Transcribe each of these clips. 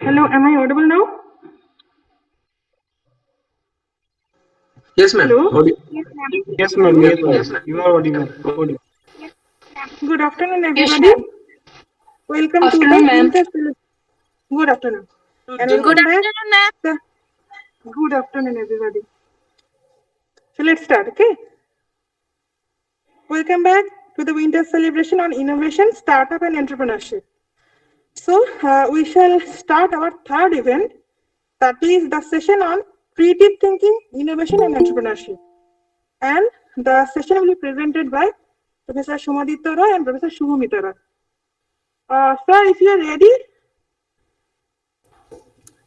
Hello, am I audible now? Yes, ma'am. Hello. Yes, ma'am. Hello. Yes, ma'am. You are audible. Good afternoon, Yes, everybody. ma'am. Welcome to the Afternoon, ma'am. Good afternoon, and Good welcome back. afternoon, ma'am. The good afternoon, everybody. So let's start. Okay. Welcome back to the winter celebration on innovation, startup, and entrepreneurship. So we shall start our third event, that is the session on creative thinking, innovation, and entrepreneurship. And the session will be presented by Professor Shomaditya Roy and Professor Shubhamita Roy. Sir, if you are ready,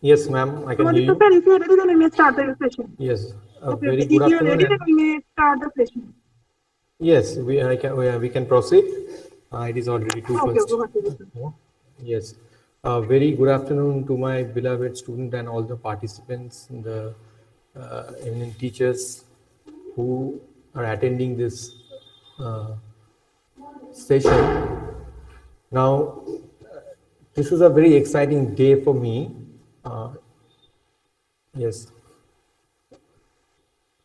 Yes, ma'am. I can hear Shomaditya sir, you. if you are ready, then we may start the session. Yes. Okay, Very okay. good If you are afternoon. ready, then And we may start the session. yes, we can proceed. It is already two Okay, first. okay, okay. Yes. Very good afternoon to my beloved student and all the participants, the eminent teachers who are attending this uh, session. Now, this is a very exciting day for me. Yes.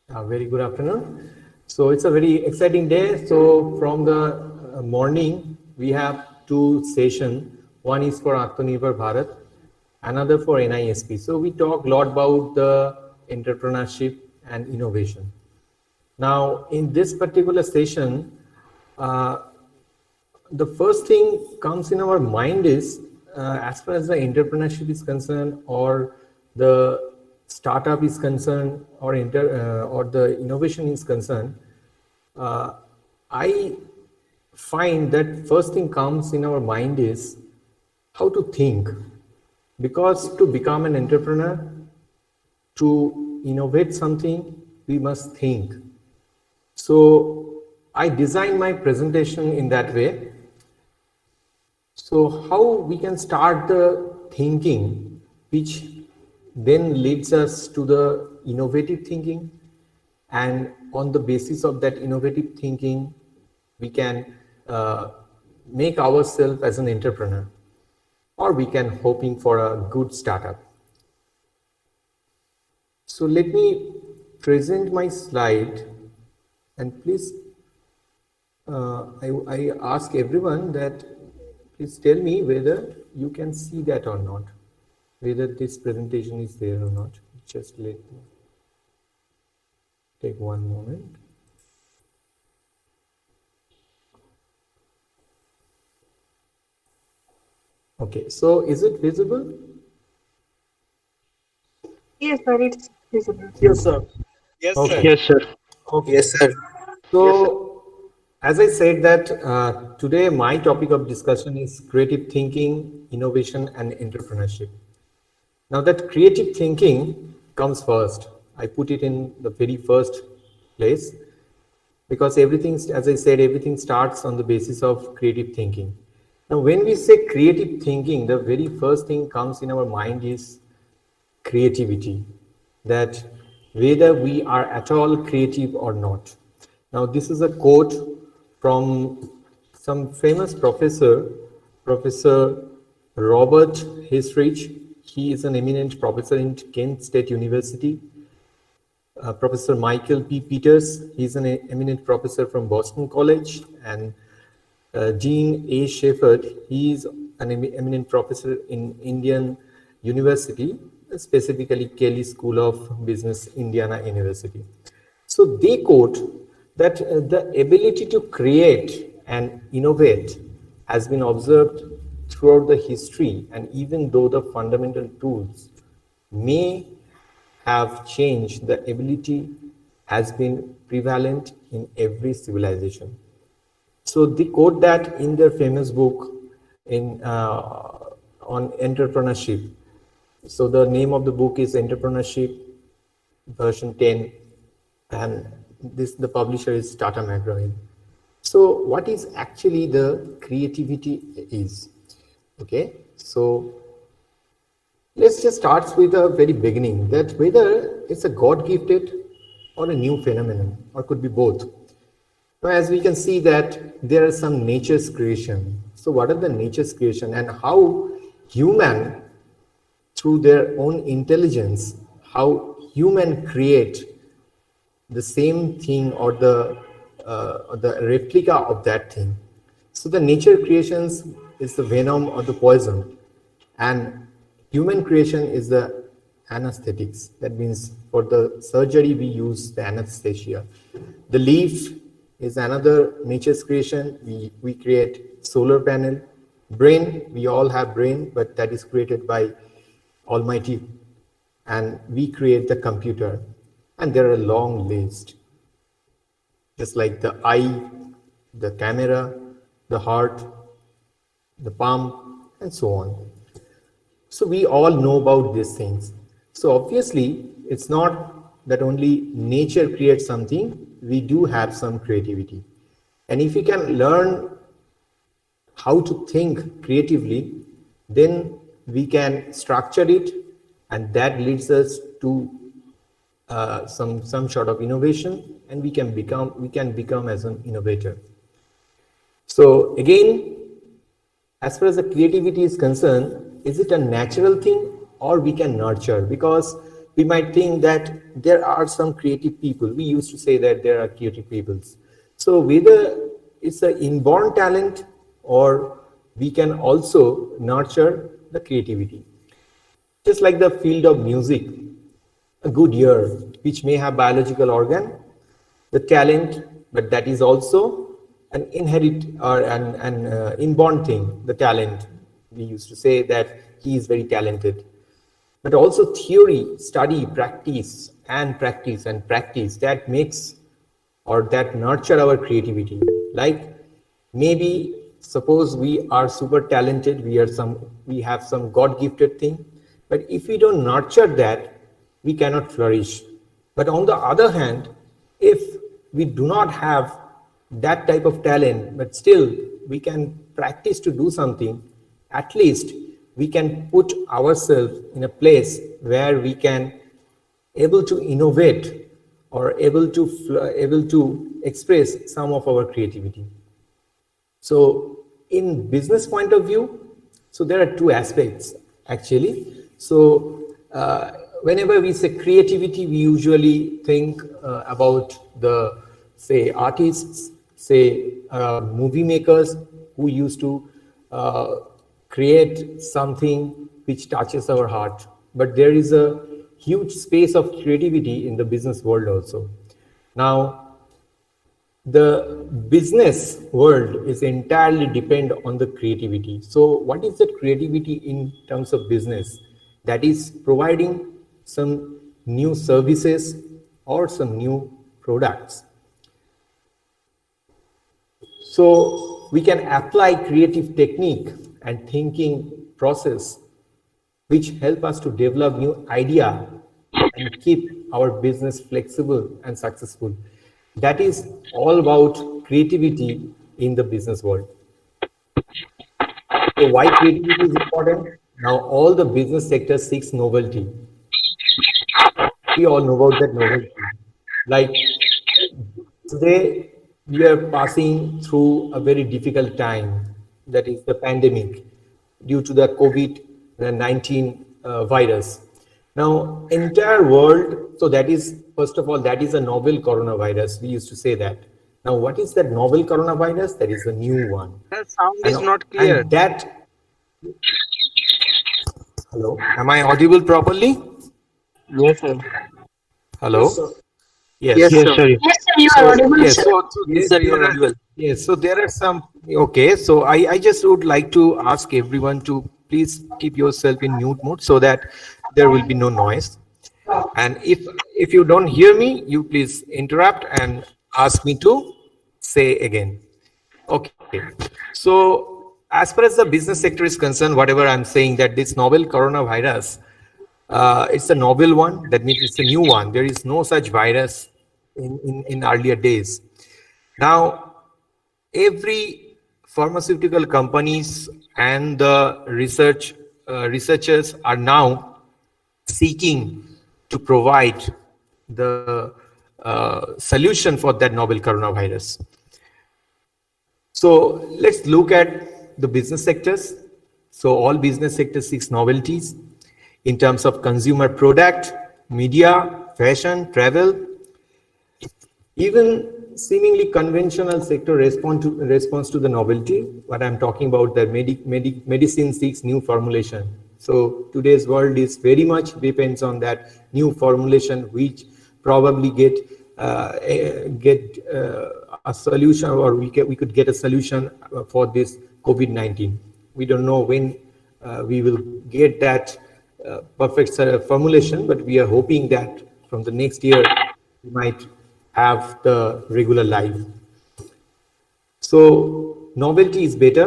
Very good afternoon. So it's a very exciting day. So from the morning, we have two sessions. One is for Atmanirbhar Bharat, another for NISP. So we talk a lot about the entrepreneurship and innovation. Now, in this particular session, uh, the first thing comes in our mind is as far as the entrepreneurship is concerned, or the startup is concerned, or the innovation is concerned, uh, I find that first thing comes in our mind is how to think, because to become an entrepreneur, to innovate something, we must think. So I designed my presentation in that way. So how we can start the thinking, which then leads us to the innovative thinking, and on the basis of that innovative thinking, we can make ourselves as an entrepreneur, or we can hoping for a good startup. So let me present my slide, and please, I ask everyone that please tell me whether you can see that or not, whether this presentation is there or not. Just let me take one moment. Okay, so is it visible? Yes, sir, it's visible. Yes, sir. Okay. Yes, sir. Okay. Yes, sir. So, as I said that today my topic of discussion is creative thinking, innovation, and entrepreneurship. Now that creative thinking comes first. I put it in the very first place because everything, as I said, everything starts on the basis of creative thinking. Now, when we say creative thinking, the very first thing comes in our mind is creativity, that whether we are at all creative or not. Now, this is a quote from some famous professor, Professor Robert Hisrich. He is an eminent professor in Kent State University. Professor Michael P. Peters, he's an eminent professor from Boston College, and Dean A. Shepard, he is an eminent professor in Indian University, specifically Kelly School of Business, Indiana University. So they quote that the ability to create and innovate has been observed throughout the history, and even though the fundamental tools may have changed, the ability has been prevalent in every civilization. So they quote that in their famous book in on entrepreneurship. So the name of the book is Entrepreneurship version 10, and this the publisher is Tata McGraw-Hill. So what is actually the creativity is? Okay, so let's just start with the very beginning, that whether it's a God-gifted or a new phenomenon, or could be both. Now, as we can see that there are some nature's creation. So what are the nature's creation, and how human through their own intelligence how human create the same thing or the replica of that thing. So the nature creations is the venom or the poison, and human creation is the anesthetics. That means for the surgery we use the anesthesia. The leaf is another nature's creation. We create solar panel. Brain, we all have brain, but that is created by Almighty, and we create the computer. And there are a long list, just like the eye, the camera, the heart, the palm, and so on. So we all know about these things. So obviously, it's not that only nature creates something, we do have some creativity. And if we can learn how to think creatively, then we can structure it, and that leads us to some sort of innovation, and we can become as an innovator. So again, as far as the creativity is concerned, is it a natural thing or we can nurture? Because we might think that there are some creative people. We used to say that there are creative peoples. So whether it's an inborn talent or we can also nurture the creativity. Just like the field of music, a good ear, which may have biological organ, the talent, but that is also an inherent or an inborn thing, the talent. We used to say that he is very talented. But also theory, study, practice, that makes or that nurture our creativity. Like maybe suppose we are super talented, we have some God-gifted thing, but if we don't nurture that, we cannot flourish. But on the other hand, if we do not have that type of talent, but still we can practice to do something, at least we can put ourselves in a place where we can able to innovate or able to express some of our creativity. So in business point of view, so there are two aspects actually. So whenever we say creativity, we usually think about the, say, artists, say movie makers who used to create something which touches our heart. But there is a huge space of creativity in the business world also. Now, the business world is entirely depend on the creativity. So what is the creativity in terms of business? That is providing some new services or some new products. So we can apply creative technique and thinking process which help us to develop new idea and keep our business flexible and successful. That is all about creativity in the business world. So why creativity is important? Now all the business sector seeks novelty. We all know about that novelty. Like today, we are passing through a very difficult time, that is the pandemic, due to the COVID-19 virus. Now, entire world, so that is, first of all, that is a novel coronavirus. We used to say that. Now, what is that novel coronavirus? That is a new one. The sound is not clear. And that, hello, am I audible properly? Yes, sir. Hello? Yes, Yes. sir. Yes, sir, you are audible, Yes, sir. Yes, sir, you are audible. yes, so there are some, okay, so I just would like to ask everyone to please keep yourself in mute mode so that there will be no noise. And if you don't hear me, you please interrupt and ask me to say again. Okay, so as far as the business sector is concerned, whatever I'm saying, that this novel coronavirus, it's a novel one. That means it's a new one. There is no such virus in earlier days. Now, every pharmaceutical companies and the researchers are now seeking to provide the solution for that novel coronavirus. So let's look at the business sectors. So all business sectors seeks novelties. in terms of consumer product, media, fashion, travel. Even seemingly conventional sector responds to the novelty. What I'm talking about, the medicine seeks new formulation. So today's world is very much depends on that new formulation, which probably get a solution, or we could get a solution for this COVID-19. We don't know when we will get that perfect formulation, but we are hoping that from the next year we might have the regular life. So novelty is better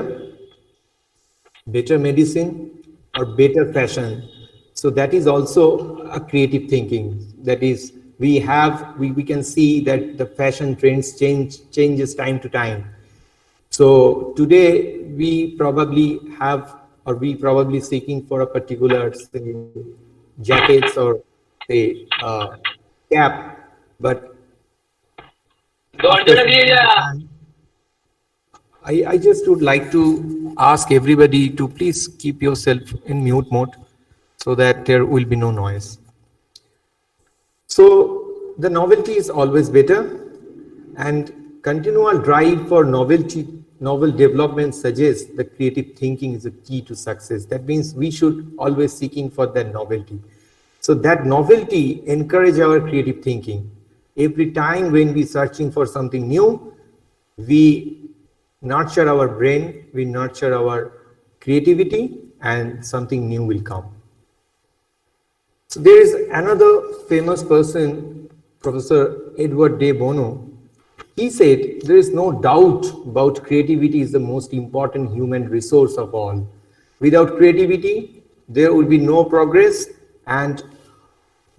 medicine or better fashion. So that is also a creative thinking. That is, we can see that the fashion trends changes time to time. So today we probably seeking for a particular, say, jackets or say cap, but I just would like to ask everybody to please keep yourself in mute mode so that there will be no noise. So the novelty is always better, and continual drive for novel development suggests that creative thinking is a key to success. That means we should always seeking for that novelty. So that novelty encourage our creative thinking. Every time when we searching for something new, we nurture our brain, we nurture our creativity, and something new will come. So there is another famous person, Professor Edward de Bono. He said, there is no doubt about creativity is the most important human resource of all. Without creativity, there would be no progress, and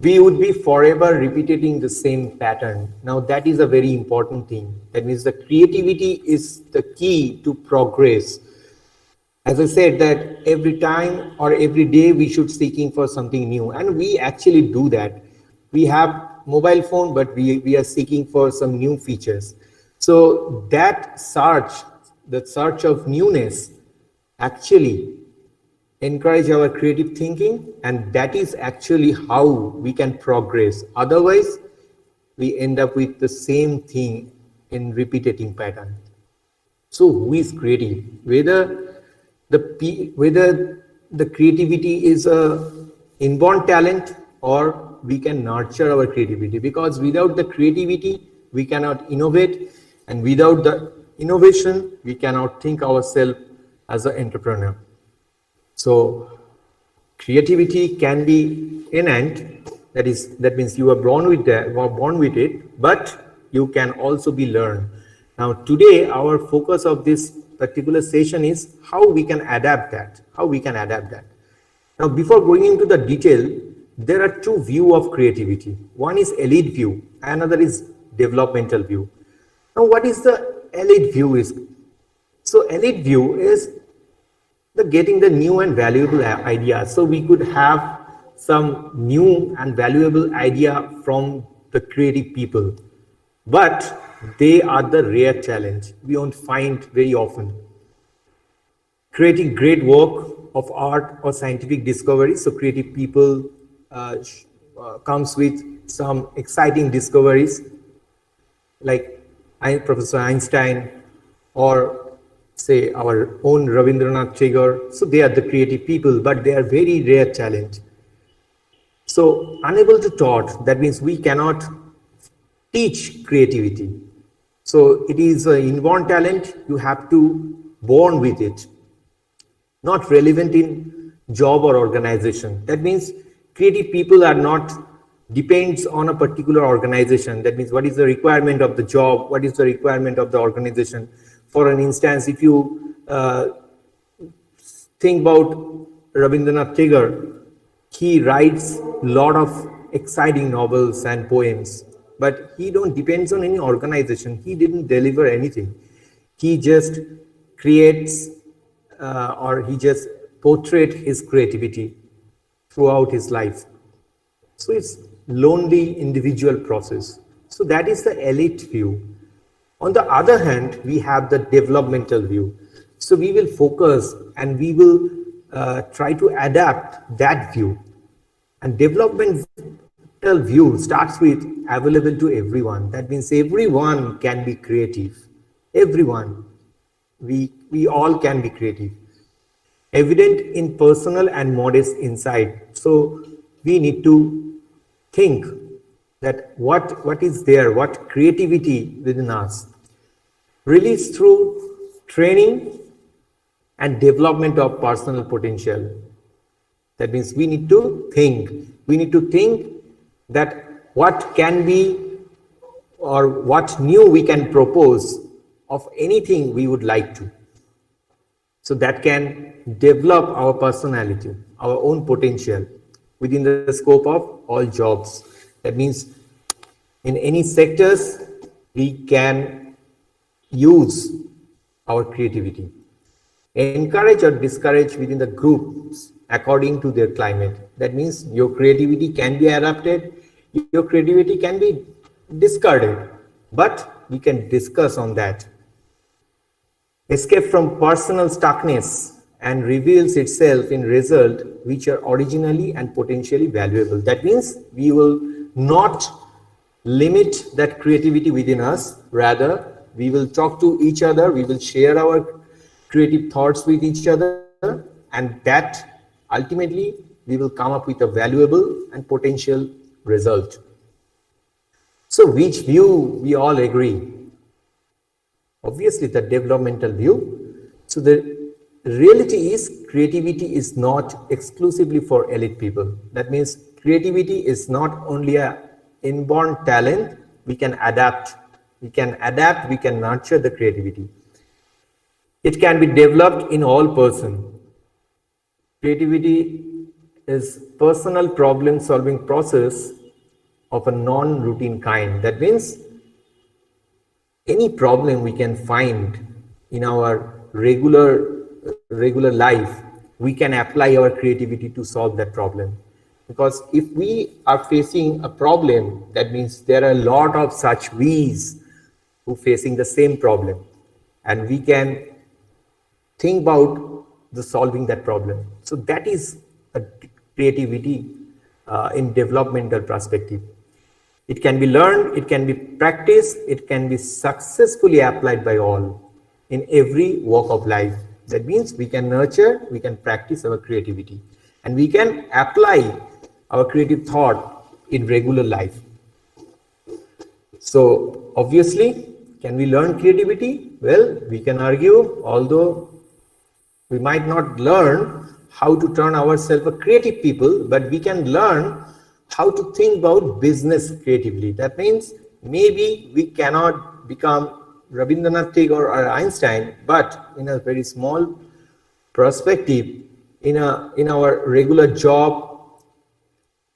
we would be forever repeating the same pattern. Now that is a very important thing. That means the creativity is the key to progress. As I said, that every time or every day we should seeking for something new, and we actually do that. We have mobile phone, but we are seeking for some new features. So that search of newness actually encourage our creative thinking, and that is actually how we can progress. Otherwise, we end up with the same thing in repeating pattern. So who is creative? Whether the creativity is a inborn talent, or we can nurture our creativity, because without the creativity we cannot innovate, and without the innovation we cannot think ourselves as an entrepreneur. So creativity can be innate, that means you are born with it, but you can also be learned. Now today our focus of this particular session is how we can adapt that. Now before going into the detail, there are two views of creativity. One is elite view, another is developmental view. Now what is the elite view is? So elite view is getting the new and valuable ideas. So we could have some new and valuable idea from the creative people, but they are the rare challenge. We won't find very often. Creating great work of art or scientific discovery. So creative people comes with some exciting discoveries, like Professor Einstein, or say our own Rabindranath Tagore. So they are the creative people, but they are very rare challenge. So unable to taught, that means we cannot teach creativity. So it is an inborn talent, you have to born with it. Not relevant in job or organization. That means creative people are not depends on a particular organization. That means what is the requirement of the job, what is the requirement of the organization. For an instance, if you think about Rabindranath Tagore, he writes a lot of exciting novels and poems, but he don't depends on any organization. He didn't deliver anything. He just creates or he just portrayed his creativity throughout his life. So it's lonely individual process. So that is the elite view. On the other hand, we have the developmental view. So we will focus and we will try to adapt that view. And developmental view starts with available to everyone. That means everyone can be creative. Everyone. We all can be creative. Evident in personal and modest insight. So we need to think that what is there, what creativity within us. Released through training and development of personal potential. That means we need to think. We need to think that what can be or what new we can propose of anything we would like to. So that can develop our personality, our own potential within the scope of all jobs. That means in any sectors, we can use our creativity. Encourage or discourage within the groups according to their climate. That means your creativity can be adapted, your creativity can be discarded, but we can discuss on that. Escape from personal stuckness and reveals itself in results which are originally and potentially valuable. That means we will not limit that creativity within us, rather we will talk to each other, we will share our creative thoughts with each other, and that ultimately we will come up with a valuable and potential result. So which view we all agree? Obviously the developmental view. So the reality is creativity is not exclusively for elite people. That means creativity is not only a inborn talent. We can adapt, we can nurture the creativity. It can be developed in all person. Creativity is personal problem solving process of a non-routine kind. That means any problem we can find in our regular life, we can apply our creativity to solve that problem. Because if we are facing a problem, that means there are a lot of such we's who facing the same problem, and we can think about the solving that problem. So that is a creativity in developmental perspective. It can be learned, it can be practiced, it can be successfully applied by all in every walk of life. That means we can nurture, we can practice our creativity, and we can apply our creative thought in regular life. So obviously, can we learn creativity? Well, we can argue, although we might not learn how to turn ourselves a creative people, but we can learn how to think about business creatively. That means maybe we cannot become Rabindranath Tagore or Einstein, but in a very small perspective, in our regular job,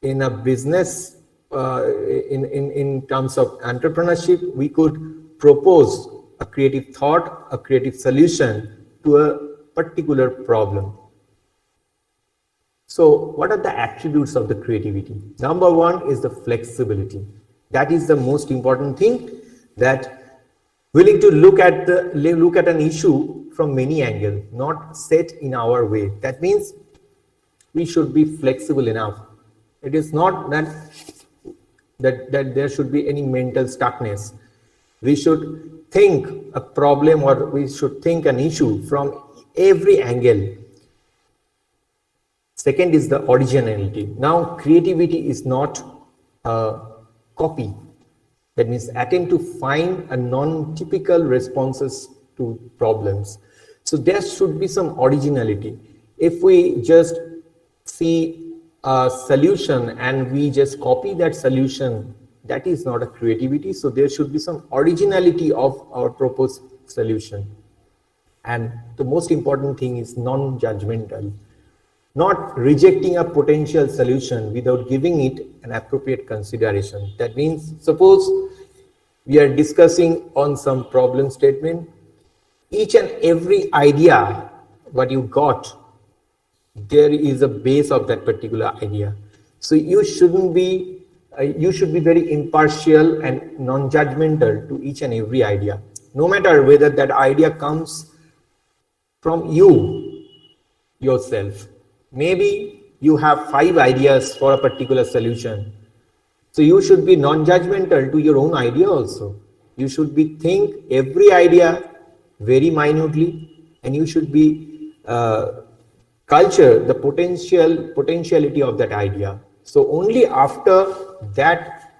in a business, in terms of entrepreneurship, we could propose a creative thought, a creative solution to a particular problem. So what are the attributes of the creativity? Number one is the flexibility. That is the most important thing, that willing to look at an issue from many angles, not set in our way. That means we should be flexible enough. It is not that there should be any mental stuckness. We should think a problem, or we should think an issue from every angle. Second is the originality. Now, creativity is not a copy. That means attempt to find a non-typical responses to problems. So there should be some originality. If we just see a solution and we just copy that solution, that is not a creativity. So there should be some originality of our proposed solution. And the most important thing is non-judgmental. Not rejecting a potential solution without giving it an appropriate consideration. That means, suppose we are discussing on some problem statement, each and every idea what you got, there is a base of that particular idea. So you should be very impartial and non-judgmental to each and every idea, no matter whether that idea comes from you yourself. Maybe you have 5 ideas for a particular solution. So you should be non-judgmental to your own idea also. You should be think every idea very minutely, and you should be culture the potentiality of that idea. So only after that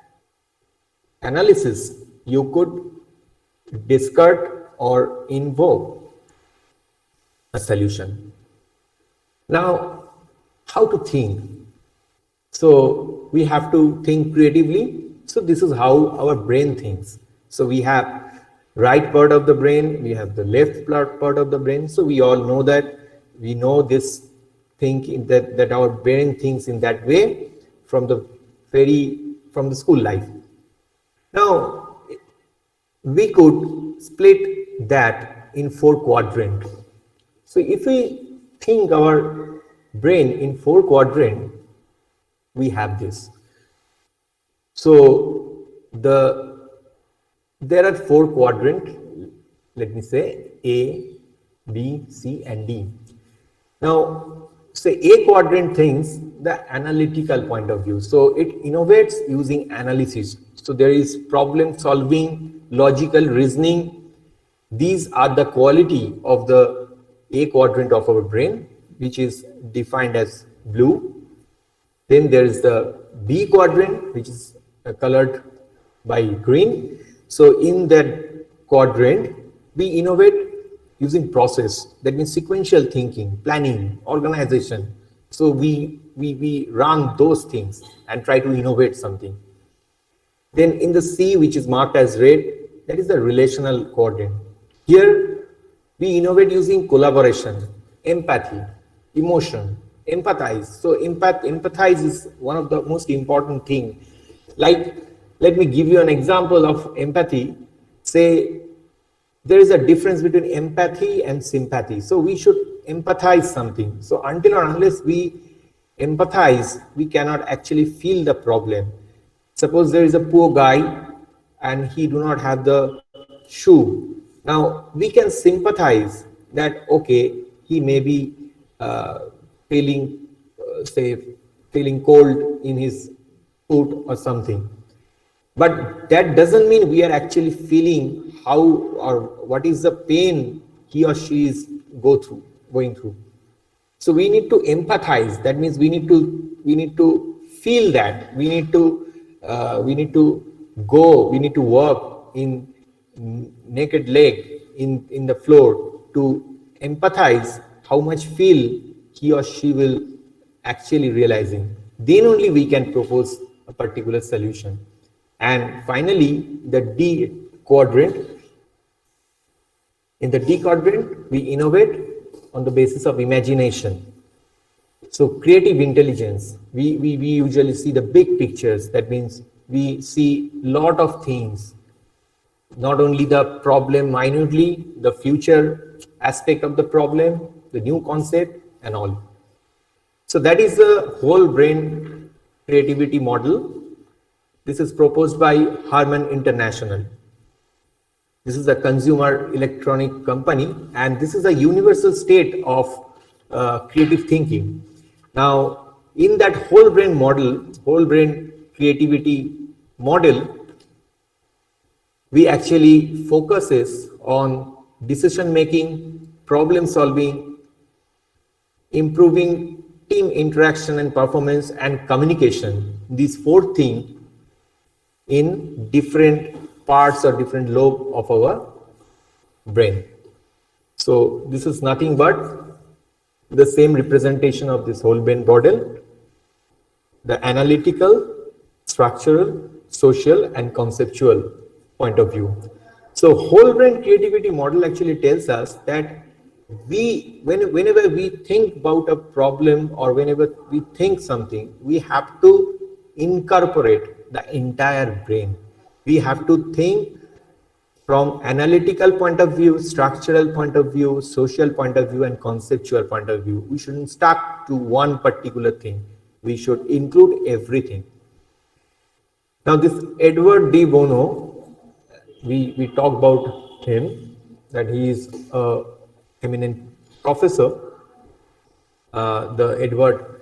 analysis you could discard or invoke a solution. Now, how to think? So we have to think creatively. So this is how our brain thinks. So we have right part of the brain, we have the left part of the brain. So we all know that, we know this thinking that our brain thinks in that way from the school life. Now we could split that in 4 quadrants. So if we think our brain in 4 quadrants, we have this. So there are 4 quadrants, let me say A, B, C and D. Now say A quadrant thinks the analytical point of view. So it innovates using analysis. So there is problem solving, logical reasoning. These are the quality of the A quadrant of our brain, which is defined as blue. Then there is the B quadrant, which is colored by green. So in that quadrant, we innovate using process. That means sequential thinking, planning, organization. So we run those things and try to innovate something. Then in the C, which is marked as red, that is the relational quadrant. Here we innovate using collaboration, empathy, emotion, empathize. So empathize is one of the most important thing. Like, let me give you an example of empathy. Say there is a difference between empathy and sympathy. So we should empathize something. So until or unless we empathize, we cannot actually feel the problem. Suppose there is a poor guy and he do not have the shoe. Now we can sympathize that, okay, he may be feeling cold in his foot or something. But that doesn't mean we are actually feeling how or what is the pain he or she is going through. So we need to empathize. That means we need to feel that. We need to walk in naked leg in the floor to empathize how much feel he or she will actually realizing. Then only we can propose a particular solution. And finally, the D quadrant. In the D quadrant, we innovate on the basis of imagination. So creative intelligence, we usually see the big pictures. That means we see lot of things, not only the problem minutely, the future aspect of the problem, the new concept and all. So that is the whole brain creativity model. This is proposed by Harman International. This is a consumer electronic company, and this is a universal state of creative thinking. Now, in that whole brain model, whole brain creativity model, we actually focuses on decision making, problem solving, improving team interaction and performance, and communication. These 4 things in different parts or different lobe of our brain. So this is nothing but the same representation of this whole brain model: the analytical, structural, social and conceptual point of view. So whole brain creativity model actually tells us that whenever we think about a problem or whenever we think something, we have to incorporate the entire brain. We have to think from analytical point of view, structural point of view, social point of view and conceptual point of view. We shouldn't stuck to one particular thing. We should include everything. Now this Edward de Bono, we talked about him, that he is an eminent professor, the Edward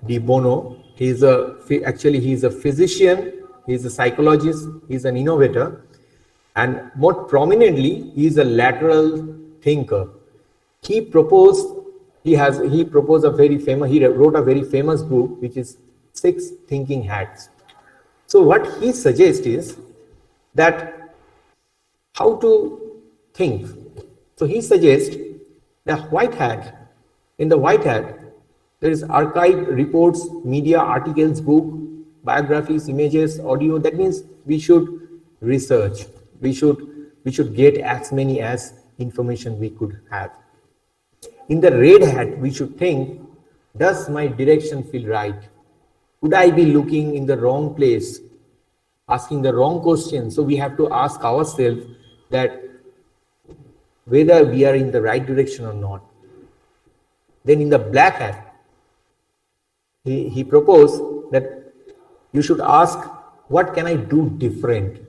de Bono. Actually he's a physician, he's a psychologist, he's an innovator, and more prominently, he's a lateral thinker. He proposed a very famous, he wrote a very famous book, which is 6 Thinking Hats. So what he suggests is that how to think. So he suggests the white hat. In the white hat, there is archived reports, media articles, book, biographies, images, audio. That means we should research. We should get as many as information we could have. In the red hat, we should think, does my direction feel right? Could I be looking in the wrong place, asking the wrong question? So we have to ask ourselves that whether we are in the right direction or not. Then in the black hat, he proposed that you should ask, what can I do different?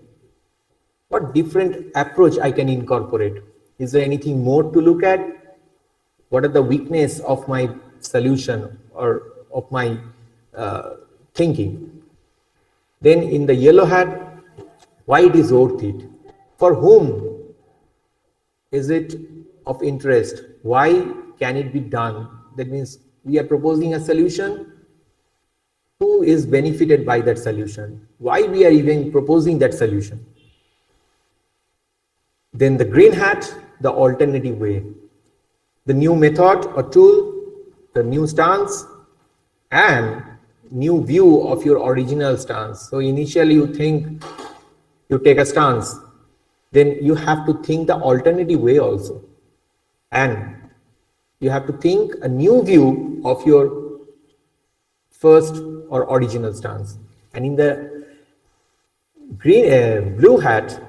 What different approach I can incorporate? Is there anything more to look at? What are the weaknesses of my solution or of my thinking? Then in the yellow hat, why it is worth it? For whom is it of interest? Why can it be done? That means we are proposing a solution. Who is benefited by that solution? Why we are even proposing that solution? Then the green hat, the alternative way, the new method or tool, the new stance, and new view of your original stance. So initially you think you take a stance, then you have to think the alternative way also. And you have to think a new view of your first or original stance. And in the blue hat,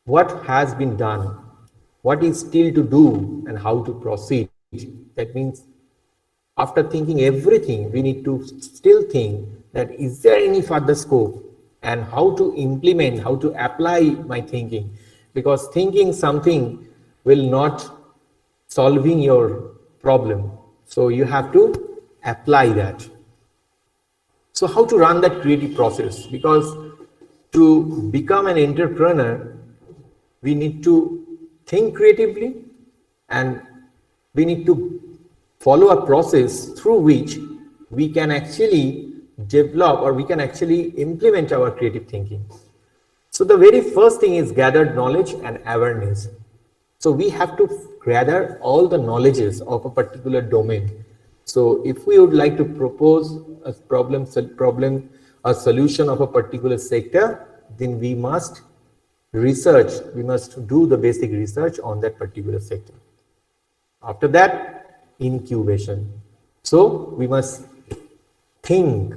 what has been done, what is still to do, and how to proceed. That means after thinking everything, we need to still think that is there any further scope and how to implement, how to apply my thinking. Because thinking something will not solving your problem. So you have to apply that. So how to run that creative process? Because to become an entrepreneur, we need to think creatively and we need to follow a process through which we can actually develop or we can actually implement our creative thinking. So the very first thing is gathered knowledge and awareness. So we have to gather all the knowledges of a particular domain. So if we would like to propose a a solution of a particular sector, then we must research, we must do the basic research on that particular sector. After that, incubation. So we must think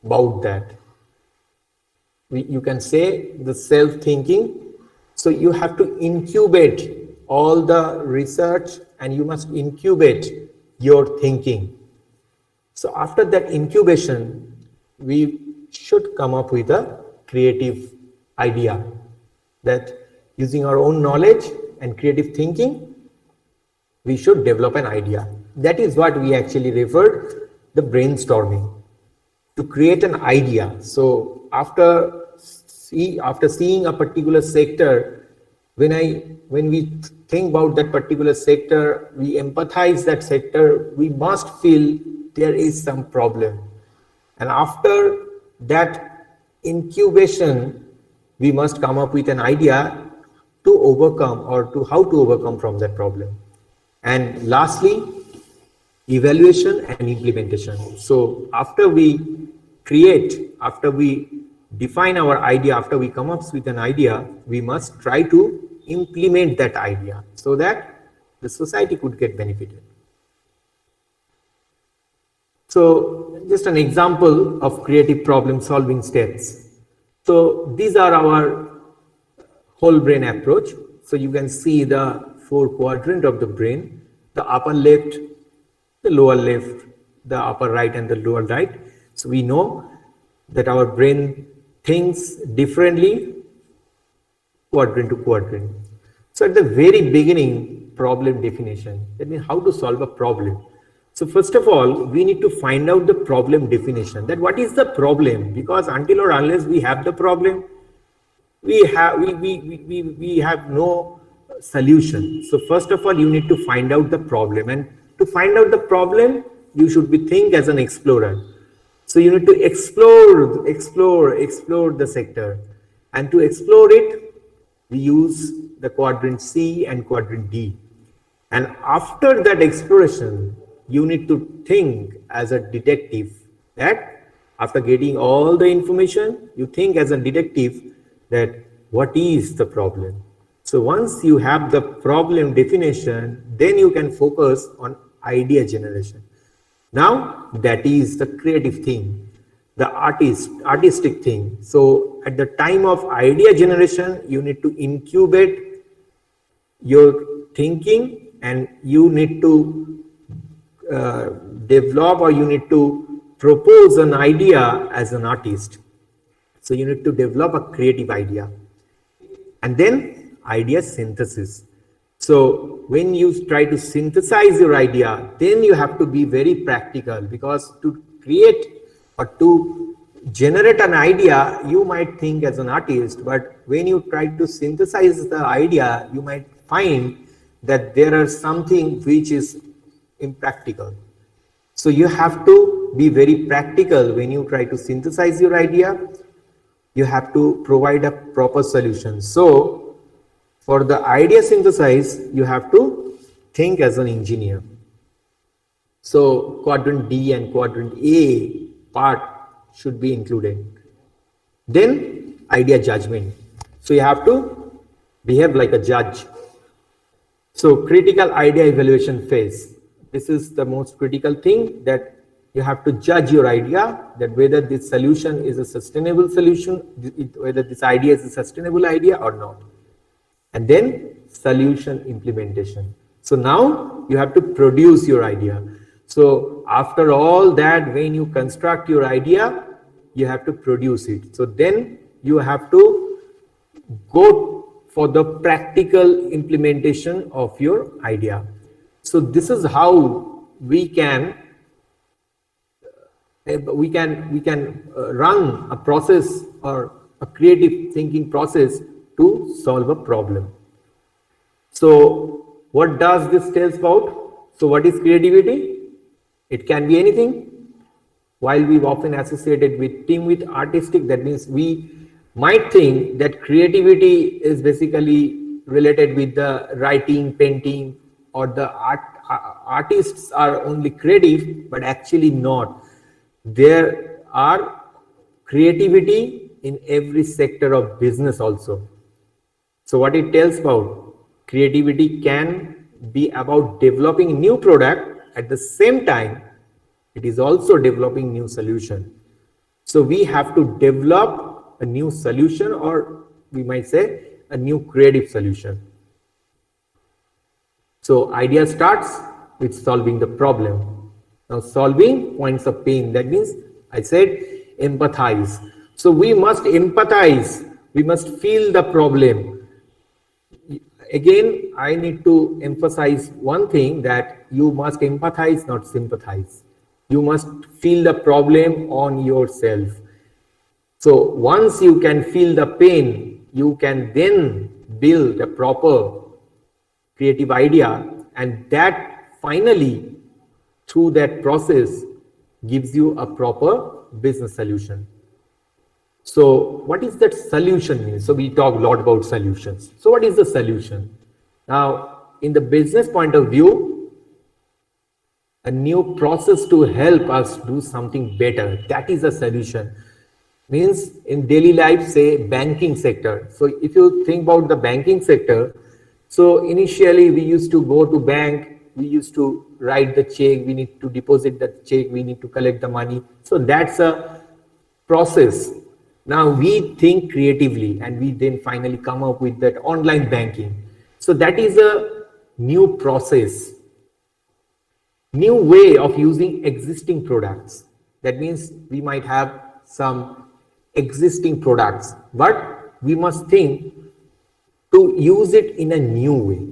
about that. You can say the self-thinking. So you have to incubate all the research and you must incubate your thinking. So after that incubation, we should come up with a creative idea that using our own knowledge and creative thinking, we should develop an idea. That is what we actually referred the brainstorming, to create an idea. So after seeing a particular sector, when we think about that particular sector, we empathize that sector, we must feel there is some problem. And after that incubation, we must come up with an idea to overcome or to how to overcome from that problem. And lastly, evaluation and implementation. So after we create, after we define our idea, after we come up with an idea, we must try to implement that idea so that the society could get benefited. So just an example of creative problem solving steps. So these are our whole brain approach. So you can see the 4 quadrants of the brain, the upper left, the lower left, the upper right and the lower right. So we know that our brain thinks differently quadrant to quadrant. So at the very beginning, problem definition. That means how to solve a problem. So first of all, we need to find out the problem definition, that what is the problem, because until or unless we have the problem, we have no solution. So first of all, you need to find out the problem, and to find out the problem, you should be think as an explorer. So you need to explore the sector, and to explore it, we use the quadrant C and quadrant D. And after that exploration, you need to think as a detective, that after getting all the information, you think as a detective that what is the problem. So once you have the problem definition, then you can focus on idea generation. Now that is the creative thing, the artistic thing. So at the time of idea generation, you need to incubate your thinking, and you need to develop, or you need to propose an idea as an artist. So you need to develop a creative idea, and then idea synthesis. So when you try to synthesize your idea, then you have to be very practical, because to create or to generate an idea, you might think as an artist, but when you try to synthesize the idea, you might find that there are something which is impractical. So you have to be very practical when you try to synthesize your idea. You have to provide a proper solution. So for the idea synthesis, you have to think as an engineer. So quadrant D and quadrant A part should be included. Then idea judgment. So you have to behave like a judge. So critical idea evaluation phase. This is the most critical thing, that you have to judge your idea, that whether this solution is a sustainable solution, whether this idea is a sustainable idea or not. And then solution implementation. So now you have to produce your idea. So after all that, when you construct your idea, you have to produce it. So then you have to go for the practical implementation of your idea. So this is how we can run a process, or a creative thinking process, to solve a problem. So what does this tell about? So what is creativity? It can be anything. While we've often associated with team with artistic, that means we might think that creativity is basically related with the writing, painting, or the artists are only creative, but actually not. There are creativity in every sector of business also. So what it tells about, creativity can be about developing new product, at the same time it is also developing new solution. So we have to develop a new solution, or we might say a new creative solution. So idea starts with solving the problem. Now solving points of pain, that means I said empathize. So we must empathize, we must feel the problem. Again, I need to emphasize one thing, that you must empathize, not sympathize. You must feel the problem on yourself. So once you can feel the pain, you can then build a proper creative idea, and that finally, through that process, gives you a proper business solution. So what is that solution mean? So we talk a lot about solutions. So what is the solution? Now, in the business point of view, a new process to help us do something better, that is a solution. Means in daily life, say banking sector. So if you think about the banking sector, so initially we used to go to bank, we used to write the check, we need to deposit the check, we need to collect the money. So that's a process. Now we think creatively, and we then finally come up with that online banking. So that is a new process, new way of using existing products. That means we might have some existing products, but we must think to use it in a new way.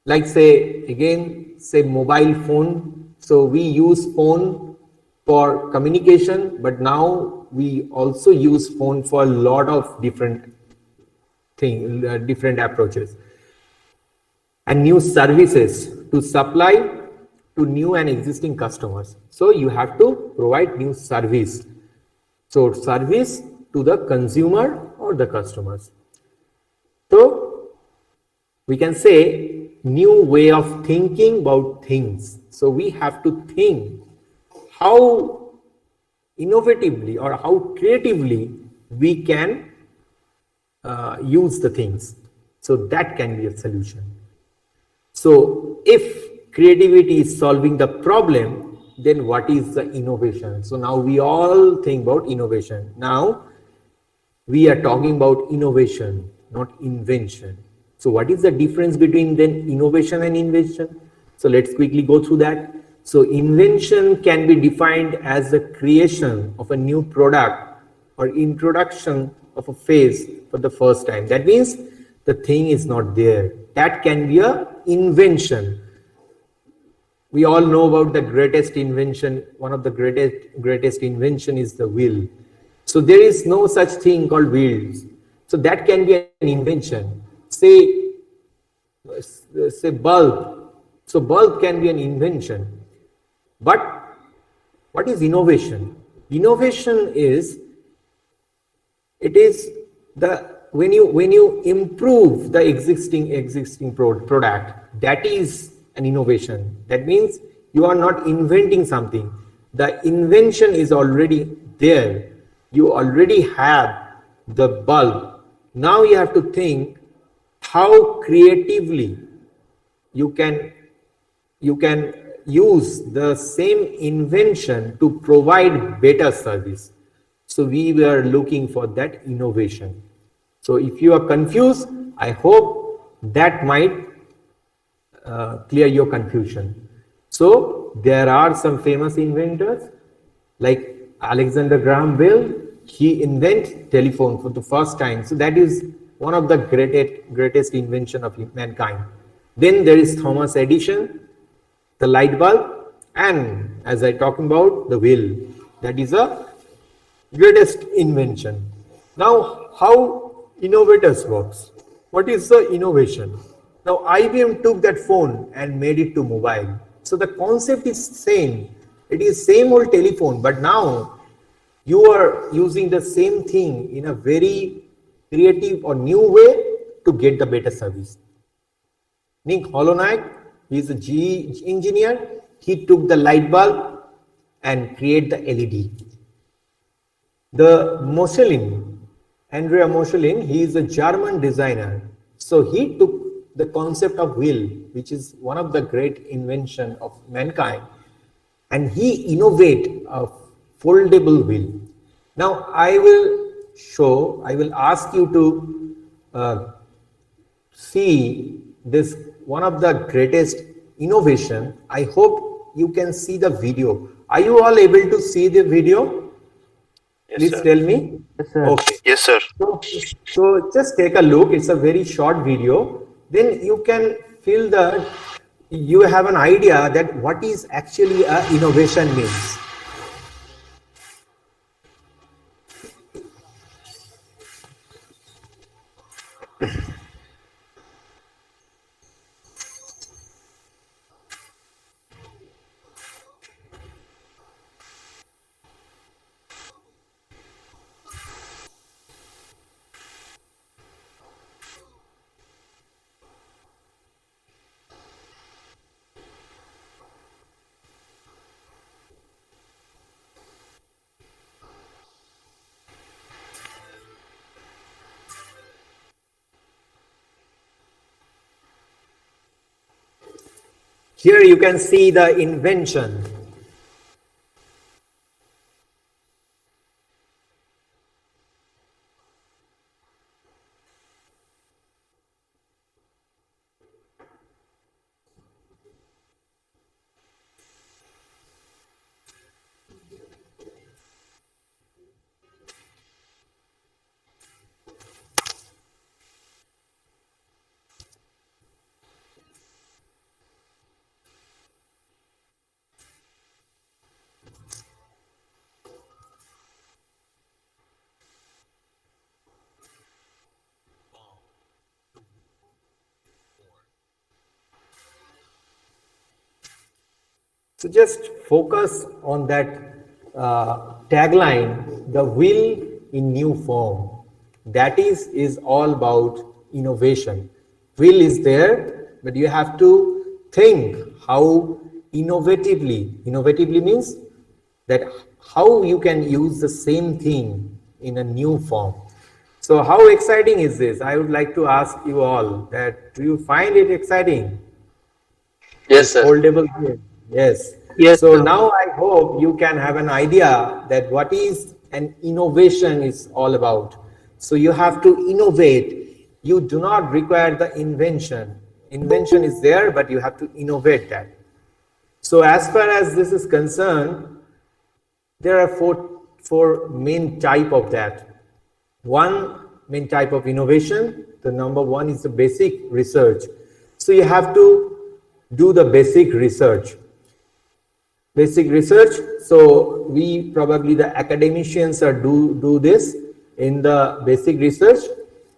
Like say, again, say mobile phone. So we use phone for communication, but now we also use phone for a lot of different different approaches and new services to supply to new and existing customers. So you have to provide new service. So service to the consumer or the customers. So we can say new way of thinking about things. So we have to think how innovatively or how creatively we can use the things. So that can be a solution. So if creativity is solving the problem, then what is the innovation? So now we all think about innovation. Now we are talking about innovation, not invention. So what is the difference between then innovation and invention? So let's quickly go through that. So invention can be defined as the creation of a new product or introduction of a phase for the first time. That means the thing is not there. That can be a invention. We all know about the greatest invention. One of the greatest invention is the wheel. So there is no such thing called wheels. So that can be an invention. Say bulb. So bulb can be an invention. But what is innovation? Innovation is, it is the when you improve the existing product, that is an innovation. That means you are not inventing something. The invention is already there. You already have the bulb. Now you have to think how creatively you can use the same invention to provide better service. So we were looking for that innovation. So if you are confused, I hope that might clear your confusion. So there are some famous inventors like Alexander Graham Bell. He invented telephone for the first time. So that is one of the greatest invention of mankind. Then there is Thomas Edison, the light bulb, and as I talking about the wheel. That is a greatest invention. Now, how innovators works? What is the innovation? Now, IBM took that phone and made it to mobile. So the concept is same. It is same old telephone, but now you are using the same thing in a very creative or new way to get the better service. Nick Holonaik, he is a GE engineer. He took the light bulb and create the LED. The Moschelin, Andrea Moschelin, he is a German designer. So he took the concept of wheel, which is one of the great invention of mankind, and he innovate a foldable wheel. Now I will ask you to see this one of the greatest innovation. I hope you can see the video. Are you all able to see the video? Yes, Please sir. tell me. Yes, sir. Okay. Yes, sir. So just take a look. It's a very short video. Then you can feel you have an idea that what is actually a innovation means. Here you can see the invention. So just focus on that tagline, the will in new form. That is all about innovation. Will is there, but you have to think how innovatively means that how you can use the same thing in a new form. So how exciting is this? I would like to ask you all that, do you find it exciting? Yes, sir. Foldable game. Yes. Yes, So sir. now I hope you can have an idea that what is an innovation is all about. So you have to innovate. You do not require the invention. Invention is there, but you have to innovate that. So as far as this is concerned, there are four main type of that. One main type of innovation, the number one is the basic research. So you have to do the basic research. Basic research, so we probably the academicians are do this in the basic research.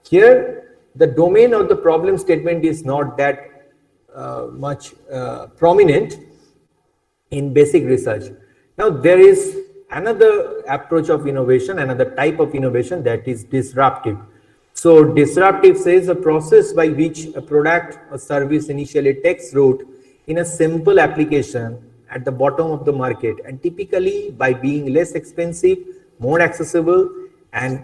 Here, the domain of the problem statement is not that much prominent in basic research. Now there is another approach of innovation, another type of innovation, that is disruptive. So disruptive says a process by which a product or service initially takes root in a simple application at the bottom of the market, and typically by being less expensive, more accessible, and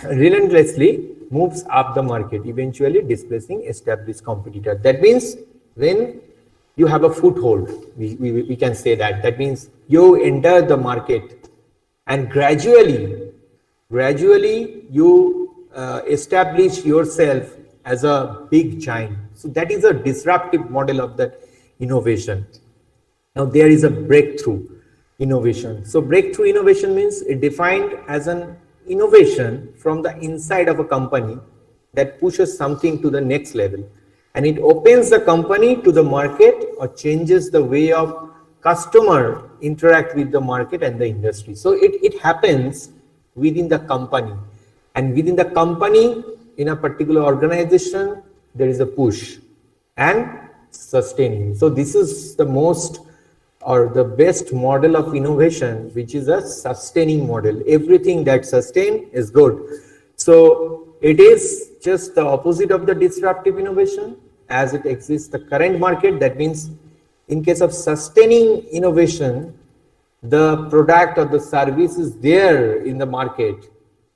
relentlessly moves up the market, eventually displacing established competitors. That means when you have a foothold, we can say that. That means you enter the market and gradually you establish yourself as a big giant. So that is a disruptive model of that innovation. Now there is a breakthrough innovation. So breakthrough innovation means it defined as an innovation from the inside of a company that pushes something to the next level, and it opens the company to the market or changes the way of customer interact with the market and the industry. So it happens within the company, and within the company in a particular organization there is a push and sustaining. So this is the most or the best model of innovation, which is a sustaining model. Everything that sustains is good. So it is just the opposite of the disruptive innovation as it exists the current market. That means in case of sustaining innovation, the product or the service is there in the market,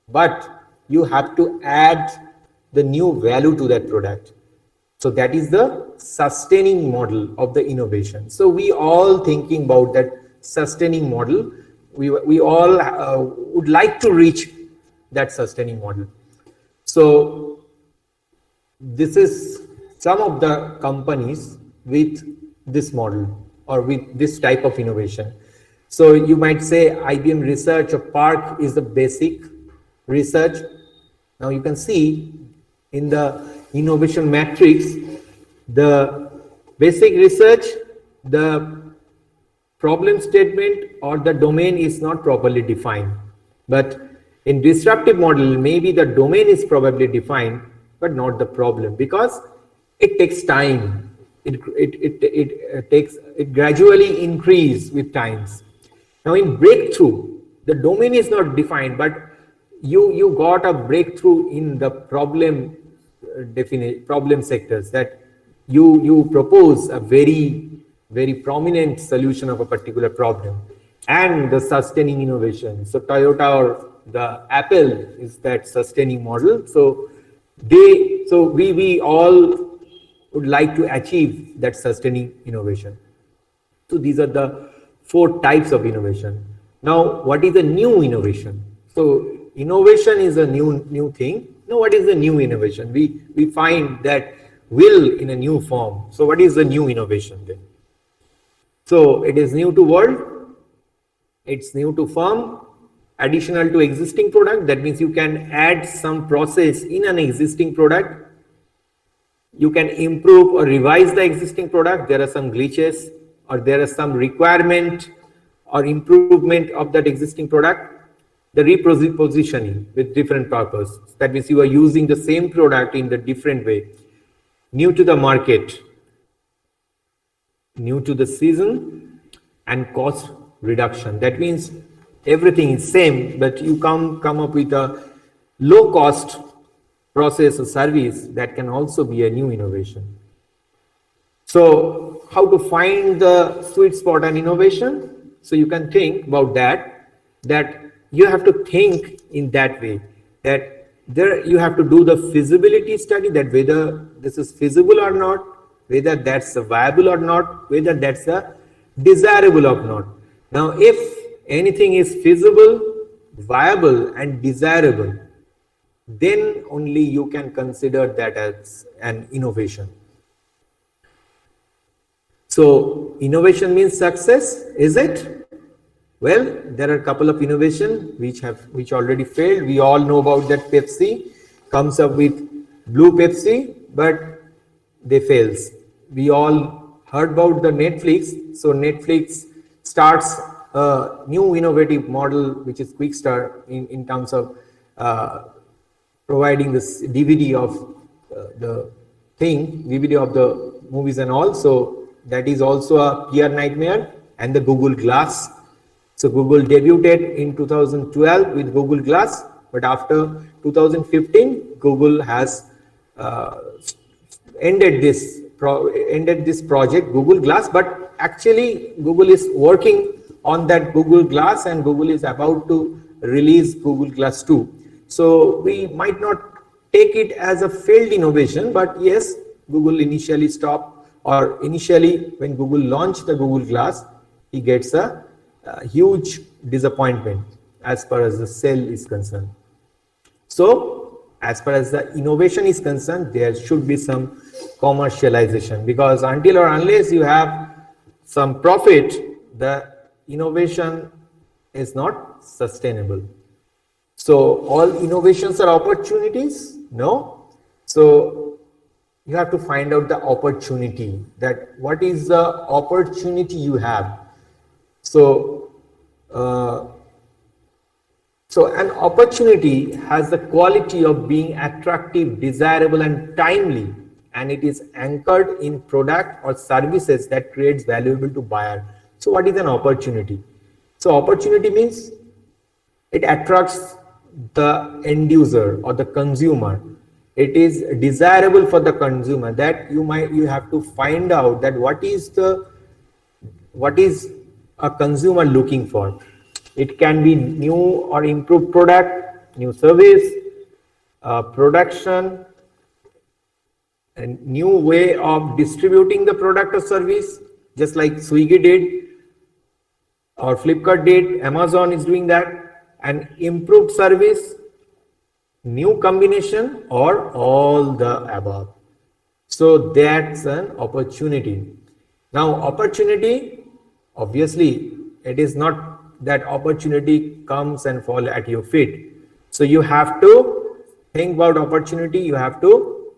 but you have to add the new value to that product. So that is the sustaining model of the innovation. So we all thinking about that sustaining model. We all would like to reach that sustaining model. So this is some of the companies with this model or with this type of innovation. So you might say IBM Research or PARC is the basic research. Now you can see in the innovation matrix, the basic research, the problem statement or the domain is not properly defined. But in disruptive model, maybe the domain is probably defined, but not the problem, because it takes time. It gradually increase with times. Now in breakthrough, the domain is not defined, but you got a breakthrough in the problem sectors, that you propose a very prominent solution of a particular problem, and the sustaining innovation. So Toyota or the Apple is that sustaining model. So we all would like to achieve that sustaining innovation. So these are the 4 types of innovation. Now what is a new innovation? So innovation is a new thing. Now what is the new innovation? We find that will in a new form. So what is the new innovation then? So it is new to world, it's new to firm, additional to existing product. That means you can add some process in an existing product. You can improve or revise the existing product. There are some glitches or there are some requirement or improvement of that existing product. The repositioning with different purpose. That means you are using the same product in the different way. New to the market, new to the season, and cost reduction. That means everything is same, but you come up with a low cost process or service that can also be a new innovation. So how to find the sweet spot and innovation? So you can think about that you have to think in that way, that there you have to do the feasibility study, that whether this is feasible or not, whether that's viable or not, whether that's desirable or not. Now, if anything is feasible, viable and desirable, then only you can consider that as an innovation. So innovation means success, is it? Well, there are a couple of innovations which already failed. We all know about that Pepsi comes up with blue Pepsi, but they fails. We all heard about the Netflix. So Netflix starts a new innovative model, which is Quick Start in terms of providing this DVD of DVD of the movies and all. So that is also a PR nightmare. And the Google Glass. So Google debuted in 2012 with Google Glass, but after 2015, Google has ended this project, Google Glass. But actually, Google is working on that Google Glass, and Google is about to release Google Glass 2. So we might not take it as a failed innovation, but yes, Google initially stopped, or initially when Google launched the Google Glass, he gets a huge disappointment as far as the sale is concerned. So as far as the innovation is concerned, there should be some commercialization, because until or unless you have some profit, the innovation is not sustainable. So all innovations are opportunities? No. So you have to find out the opportunity, that what is the opportunity you have. So an opportunity has the quality of being attractive, desirable and timely, and it is anchored in product or services that creates valuable to buyer. So what is an opportunity? So opportunity means it attracts the end user or the consumer. It is desirable for the consumer, that you have to find out that what is a consumer looking for. It can be new or improved product, new service, production, a new way of distributing the product or service, just like Swiggy did or Flipkart did, Amazon is doing that, an improved service, new combination, or all the above. So that's an opportunity. Now opportunity, obviously it is not that opportunity comes and fall at your feet. So you have to think about opportunity, you have to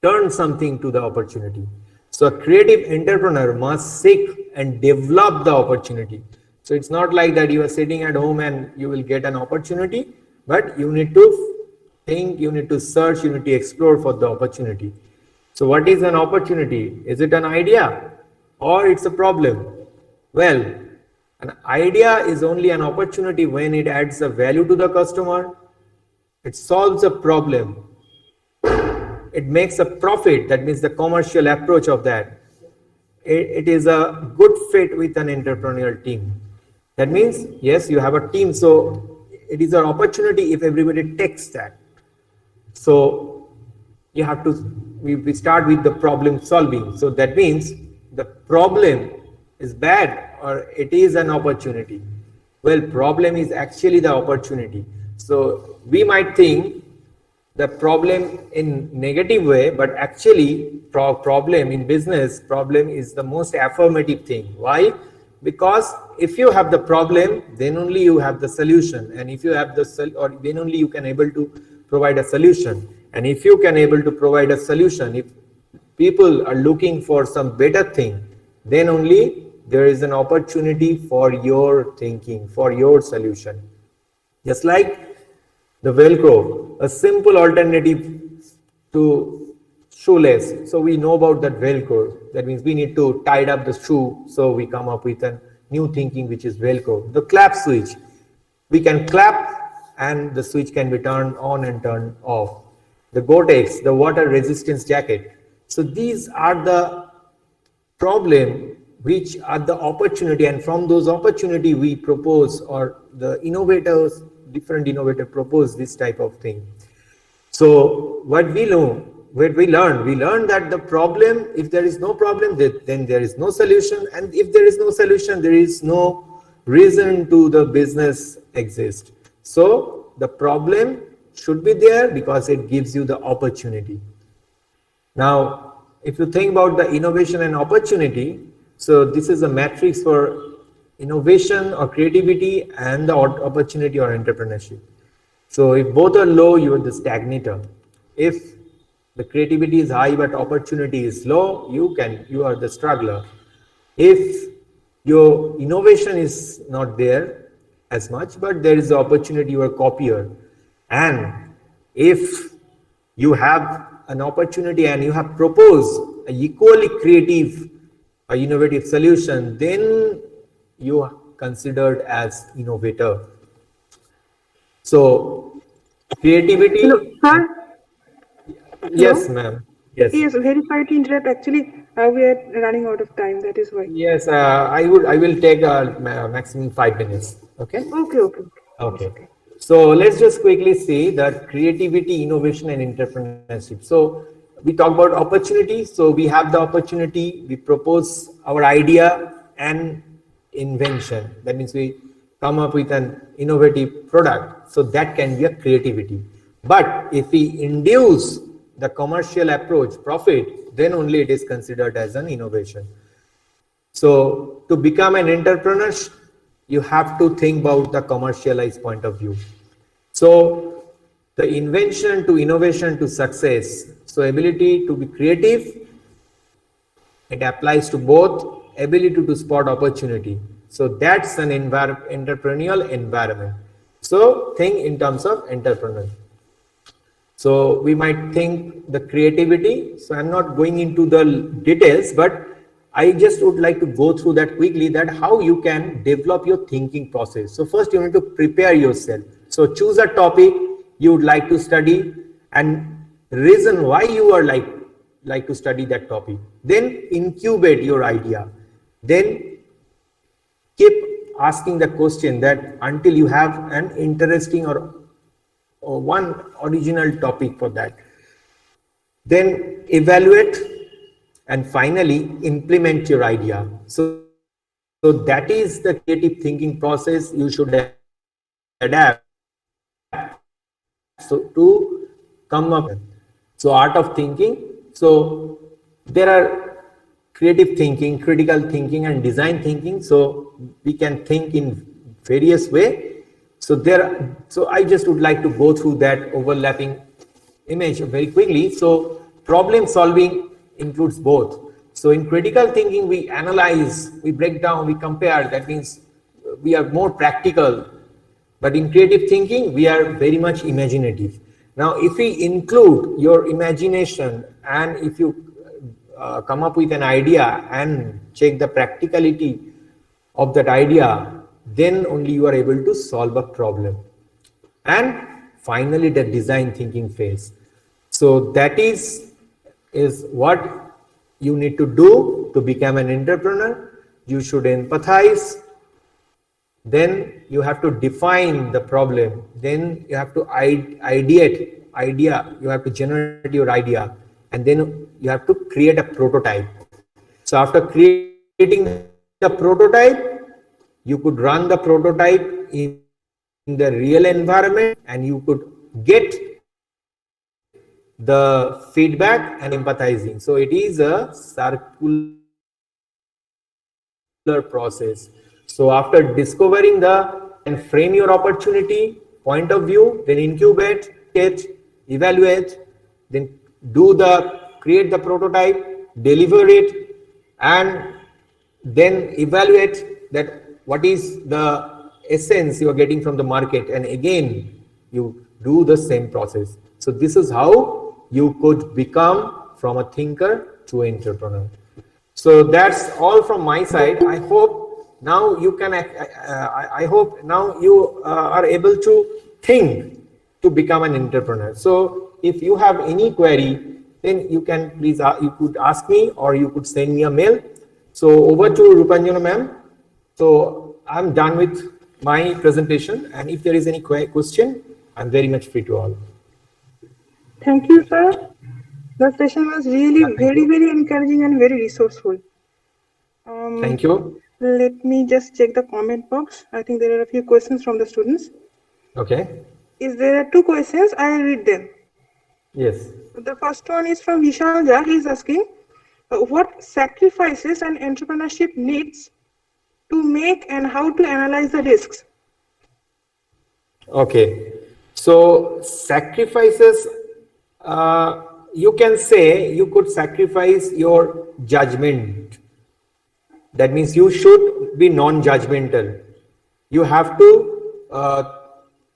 turn something to the opportunity. So a creative entrepreneur must seek and develop the opportunity. So it's not like that you are sitting at home and you will get an opportunity, but you need to think, you need to search, you need to explore for the opportunity. So what is an opportunity? Is it an idea or it's a problem? Well, an idea is only an opportunity when it adds a value to the customer, it solves a problem, it makes a profit, that means the commercial approach of that. It is a good fit with an entrepreneurial team. That means, yes, you have a team, so it is an opportunity if everybody takes that. So you have to, we start with the problem solving. So that means the problem is bad or it is an opportunity. Well, problem is actually the opportunity. So we might think the problem in negative way, but actually problem in business, problem is the most affirmative thing. Why? Because if you have the problem, then only you have the solution, and if you have then only you can able to provide a solution. And if you can able to provide a solution, if people are looking for some better thing, then only there is an opportunity for your thinking, for your solution. Just like the Velcro, a simple alternative to shoelace. So we know about that Velcro. That means we need to tie up the shoe. So we come up with a new thinking, which is Velcro. The clap switch. We can clap and the switch can be turned on and turned off. The Gore-Tex, the water resistance jacket. So these are the problem which are the opportunity, and from those opportunity we propose, or the innovators, different innovators propose this type of thing. So what we learn that the problem, if there is no problem, then there is no solution, and if there is no solution, there is no reason to the business exist. So the problem should be there because it gives you the opportunity. Now, if you think about the innovation and opportunity, so this is a matrix for innovation or creativity and the opportunity or entrepreneurship. So if both are low, you are the stagnator. If the creativity is high but opportunity is low, you are the struggler. If your innovation is not there as much, but there is the opportunity, you are copier. And if you have an opportunity and you have proposed an equally creative or innovative solution, then you are considered as innovator. So creativity. Hello, sir. Yes, ma'am. Yes. Yes, very sorry to interrupt. Actually, we are running out of time. That is why. Yes, I will take maximum 5 minutes. Okay. Okay. So let's just quickly see that creativity, innovation, and entrepreneurship. So we talk about opportunity. So we have the opportunity, we propose our idea and invention. That means we come up with an innovative product. So that can be a creativity. But if we induce the commercial approach, profit, then only it is considered as an innovation. So to become an entrepreneur, you have to think about the commercialized point of view. So the invention to innovation to success. So ability to be creative, it applies to both. Ability to spot opportunity. So that's an entrepreneurial environment. So think in terms of entrepreneur. So we might think the creativity. So I'm not going into the details, but I just would like to go through that quickly, that how you can develop your thinking process. So first you need to prepare yourself. So choose a topic you would like to study and reason why you are like to study that topic. Then incubate your idea. Then keep asking the question that until you have an interesting or one original topic for that. Then evaluate and finally implement your idea. So that is the creative thinking process you should adapt. So to come up. So art of thinking. So there are creative thinking, critical thinking, and design thinking. So we can think in various ways. So I just would like to go through that overlapping image very quickly. So problem solving includes both. So in critical thinking, we analyze, we break down, we compare. That means we are more practical. But in creative thinking, we are very much imaginative. Now, if we include your imagination and if you come up with an idea and check the practicality of that idea, then only you are able to solve a problem. And finally, the design thinking phase. So that is what you need to do to become an entrepreneur. You should empathize. Then you have to define the problem. Then you have to ideate idea. You have to generate your idea. And then you have to create a prototype. So after creating the prototype, you could run the prototype in the real environment and you could get the feedback and empathizing. So it is a circular process. So after discovering and frame your opportunity, point of view, then incubate it, evaluate, then create the prototype, deliver it, and then evaluate that what is the essence you are getting from the market, and again you do the same process. So this is how you could become from a thinker to an entrepreneur. So that's all from my side. I hope now you can, I hope now you are able to think to become an entrepreneur. So if you have any query, then you can please, you could ask me or you could send me a mail. So over to Rupanjana ma'am. So I'm done with my presentation, and if there is any question, I'm very much free to all. Thank you, sir. The session was really Yeah, thank very, you. very encouraging and very resourceful. Um, Thank you. Let me just check the comment box. I think there are a few questions from the students. Okay. Is there are two questions? I'll read them. Yes. The first one is from Vishal Jha. He is asking, what sacrifices an entrepreneurship needs to make and how to analyze the risks? Okay. So sacrifices, you can say you could sacrifice your judgment. That means you should be non-judgmental. You have to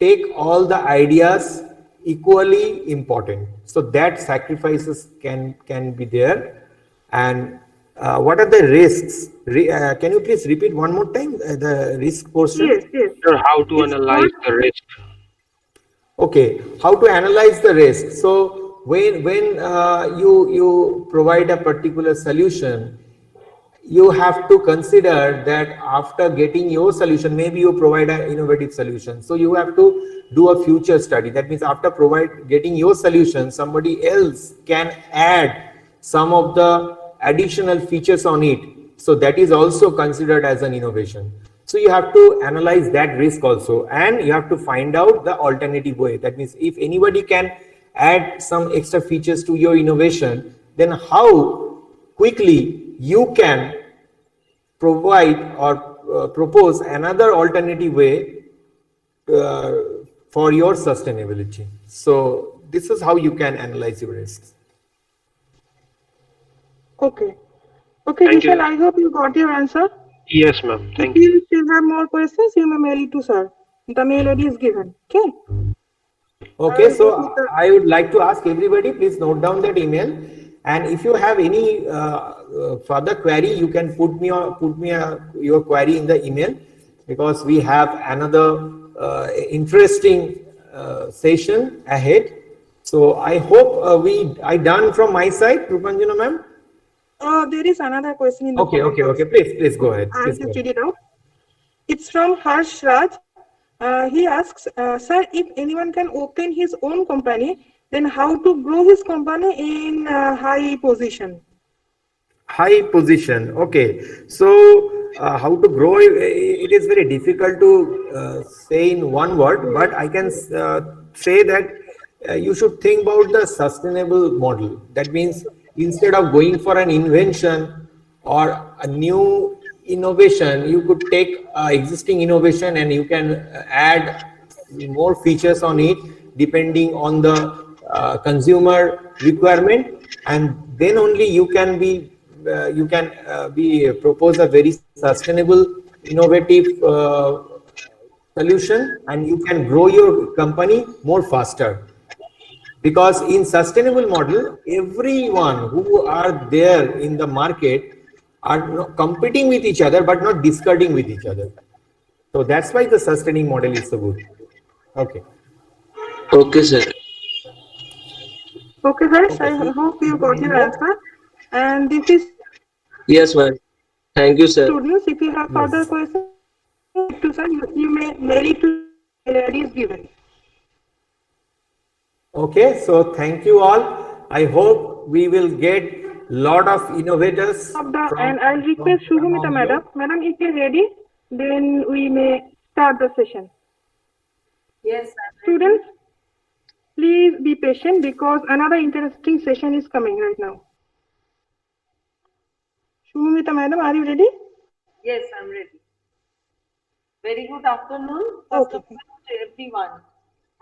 take all the ideas equally important. So that sacrifices can be there. And what are the risks? Can you please repeat one more time the risk portion? Yes, yes. Sir, how to It's analyze what the risk? Okay, how to analyze the risk? So when you provide a particular solution, you have to consider that after getting your solution, maybe you provide an innovative solution. So you have to do a future study. That means after getting your solution, somebody else can add some of the additional features on it. So that is also considered as an innovation. So you have to analyze that risk also, and you have to find out the alternative way. That means if anybody can add some extra features to your innovation, then how quickly you can provide or propose another alternative way uh, for your sustainability. So this is how you can analyze your risks. okay. Okay, Thank Vishal, you. I hope you got your answer. Yes, ma'am. If Thank you. you still have more questions, you may mail it to sir. The mail ID is given. Okay. Okay, I'll so go with the I would like to ask everybody, please note down that email. And if you have any further query, you can put me your query in the email, because we have another interesting session ahead. So I hope I done from my side, Rupanjana ma'am. there is another question in the Okay, comment okay, box. okay. Please go ahead. I'll Please go just ahead. read it out. It's from Harsh Raj. He asks, sir, if anyone can open his own company, then how to grow his company in high position? High position. Okay, so how to grow? It is very difficult to say in one word, Yes, but I can yes. say that you should think about the sustainable model. That means instead of going for an invention or a new innovation, you could take existing innovation and you can add more features on it depending on the consumer requirement, and then only you can be propose a very sustainable innovative solution, and you can grow your company more faster. Because in sustainable model, everyone who are there in the market are competing with each other but not discarding with each other. So that's why the sustaining model is so good. Okay. Okay, sir. Okay, Harsh, Okay. I So hope you got any your more? answer. And this is from Yes, ma'am. Thank you, sir. students. If you have further Yes. questions, to sir, you may mail it to sir. The mail ID is given. Okay. So thank you all. I hope we will get lot of innovators And I'll request Shubhamita among madam. you. Madam, if you're ready, then we may start the session. Yes, I'm ready. Students, please be patient because another interesting session is coming right now. Shubhamita madam, are you ready? Yes, I'm ready. Very good afternoon, first Okay. of all, to everyone.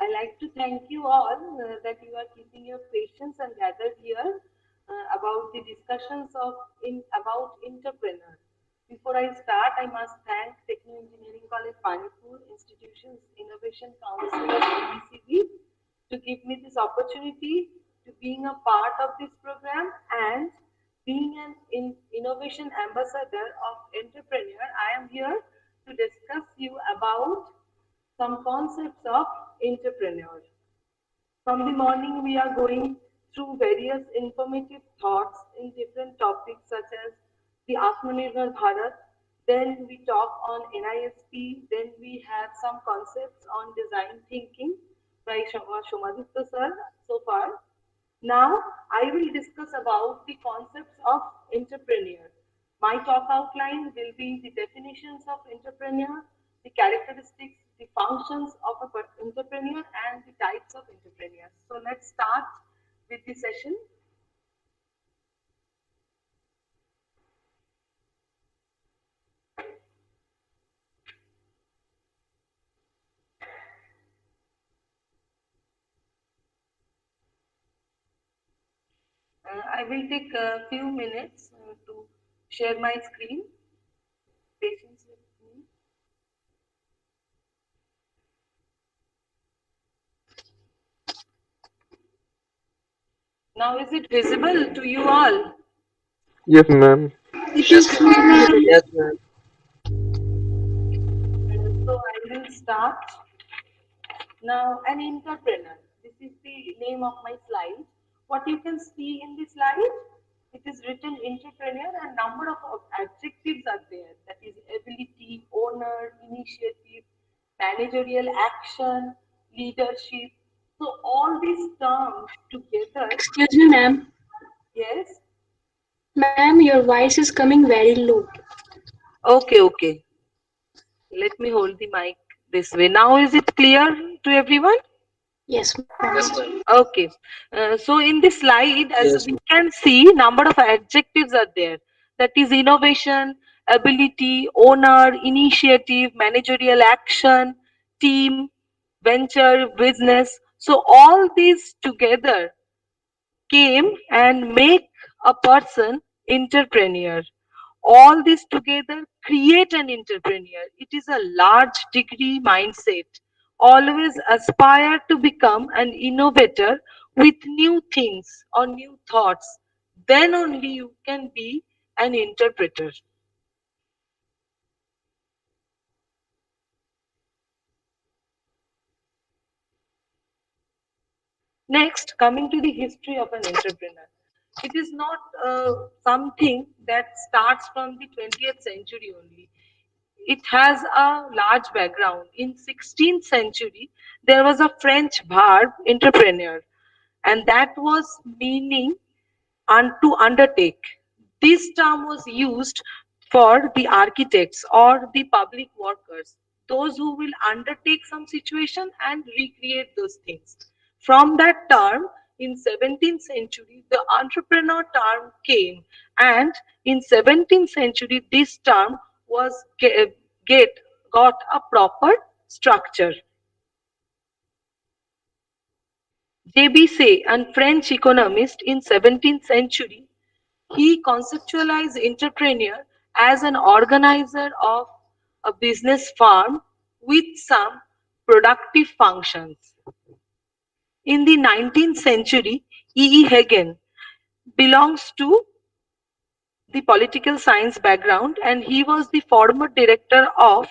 I like to thank you all that you are keeping your patience and gathered here about the discussions about entrepreneurs. Before I start, I must thank Techno Engineering College Panipur Institution's Innovation Council of ABCB to give me this opportunity to being a part of this program and Being an innovation ambassador of entrepreneur, I am here to discuss you about some concepts of entrepreneur. From the morning, we are going through various informative thoughts in different topics such as the Atmanirbhar Bharat. Then we talk on NISP. Then we have some concepts on design thinking by Shomaditya sir so far. Now, I will discuss about the concepts of entrepreneur. My talk outline will be the definitions of entrepreneur, the characteristics, the functions of an entrepreneur, and the types of entrepreneurs. So, let's start with the session. I will take a few minutes to share my screen. Patience with me. Now, is it visible to you all? Yes, ma'am. It is clear. Yes, ma'am. So, I will start. Now, an entrepreneur. This is the name of my slide. What you can see in the slide, it is written entrepreneur and number of adjectives are there. That is ability, owner, initiative, managerial action, leadership. So all these terms together, Excuse me, ma'am. yes. Ma'am, your voice is coming very low. Okay, okay. Let me hold the mic this way. Now is it clear to everyone? Yes, ma'am. Yes, ma'am. Okay. So in this slide, as Yes, we ma'am. can see, number of adjectives are there. That is innovation, ability, owner, initiative, managerial action, team, venture, business. So all these together came and make a person entrepreneur. All this together create an entrepreneur. It is a large degree mindset. Always aspire to become an innovator with new things or new thoughts. Then only you can be an interpreter. Next, coming to the history of an entrepreneur. It is not something that starts from the 20th century only. It has a large background. In 16th century, there was a French verb entrepreneur, and that was meaning to undertake. This term was used for the architects or the public workers, those who will undertake some situation and recreate those things. From that term, in 17th century, the entrepreneur term came, and in 17th century, this term was get got a proper structure. J.B. Say, and French economist in 17th century, he conceptualized entrepreneur as an organizer of a business firm with some productive functions. In the 19th century, E. E. Hagen belongs to the political science background and he was the former director of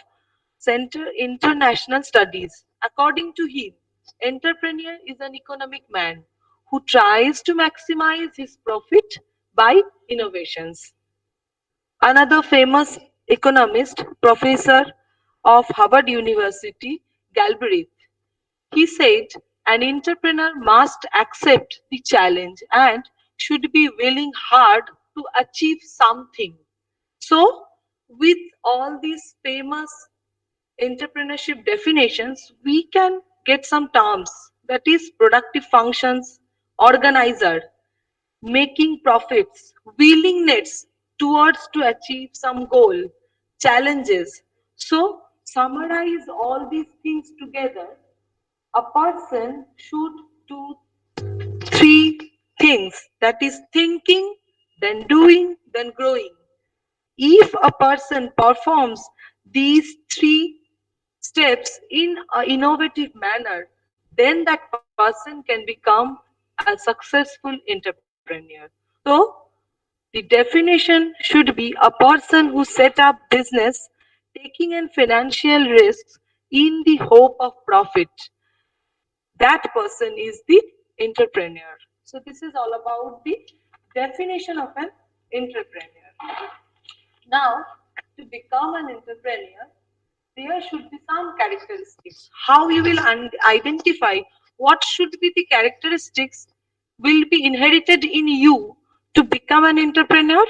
Center International Studies. According to him, entrepreneur is an economic man who tries to maximize his profit by innovations. Another famous economist, professor of Harvard University, Galbraith, he said an entrepreneur must accept the challenge and should be willing hard to achieve something. So, with all these famous entrepreneurship definitions, we can get some terms that is productive functions, organizer, making profits, willingness towards to achieve some goal, challenges. So, summarize all these things together. A person should do three things, that is thinking, then doing, then growing. If a person performs these three steps in an innovative manner, then that person can become a successful entrepreneur. So, The definition should be a person who set up business taking in financial risks in the hope of profit. That person is the entrepreneur. So this is all about the definition of an entrepreneur. Now, to become an entrepreneur, there should be some characteristics. How you will identify what should be the characteristics will be inherited in you to become an entrepreneur.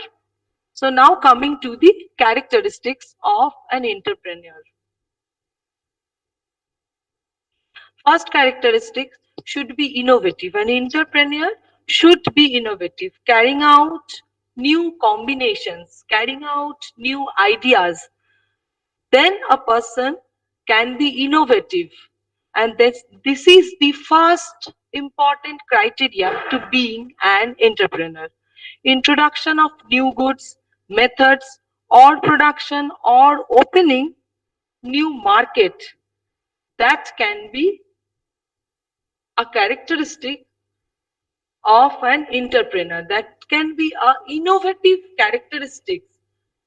So now coming to the characteristics of an entrepreneur. First characteristic should be innovative. An entrepreneur should be innovative, carrying out new combinations, carrying out new ideas. Then a person can be innovative. And this is the first important criteria to being an entrepreneur. Introduction of new goods, methods, or production, or opening new market, that can be a characteristic of an entrepreneur. That can be a innovative characteristics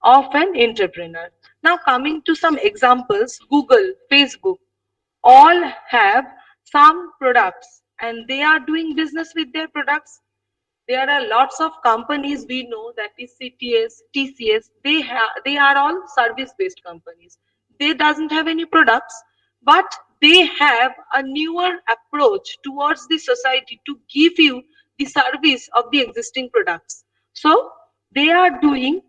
of an entrepreneur. Now coming to some examples, Google, Facebook, all have some products and they are doing business with their products. There are lots of companies we know, that is CTS, TCS. They are all service based companies. They doesn't have any products, but they have a newer approach towards the society to give you the service of the existing products. So they are doing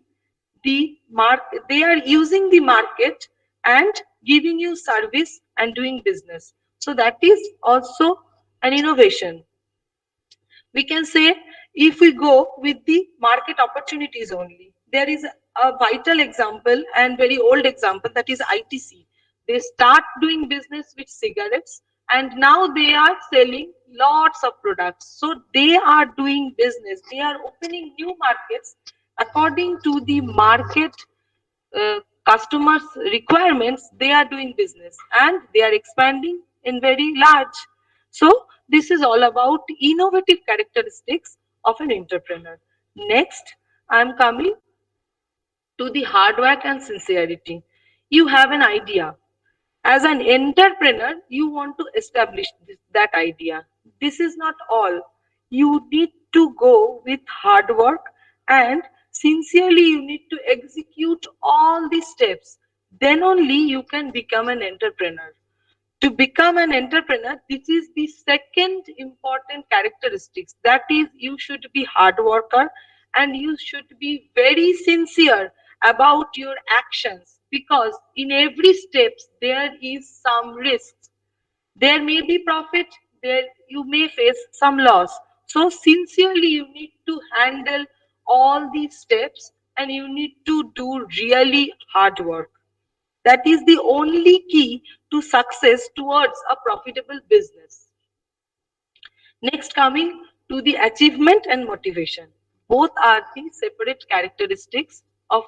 the market, they are using the market and giving you service and doing business. So that is also an innovation. We can say, if we go with the market opportunities only, there is a vital example and very old example, that is ITC. They start doing business with cigarettes and now they are selling lots of products. So they are doing business, they are opening new markets according to the market customers requirements. They are doing business and they are expanding in very large. So this is all about innovative characteristics of an entrepreneur. Next, I am coming to the hard work and sincerity. You have an idea. As an entrepreneur, you want to establish that idea. This is not all. You need to go with hard work and sincerely you need to execute all the steps. Then only you can become an entrepreneur. To become an entrepreneur, this is the second important characteristics. That is, you should be hard worker and you should be very sincere about your actions, because in every steps there is some risks. There may be profit, there you may face some loss. So sincerely you need to handle all these steps and you need to do really hard work. That is the only key to success towards a profitable business. Next, coming to the achievement and motivation. Both are the separate characteristics of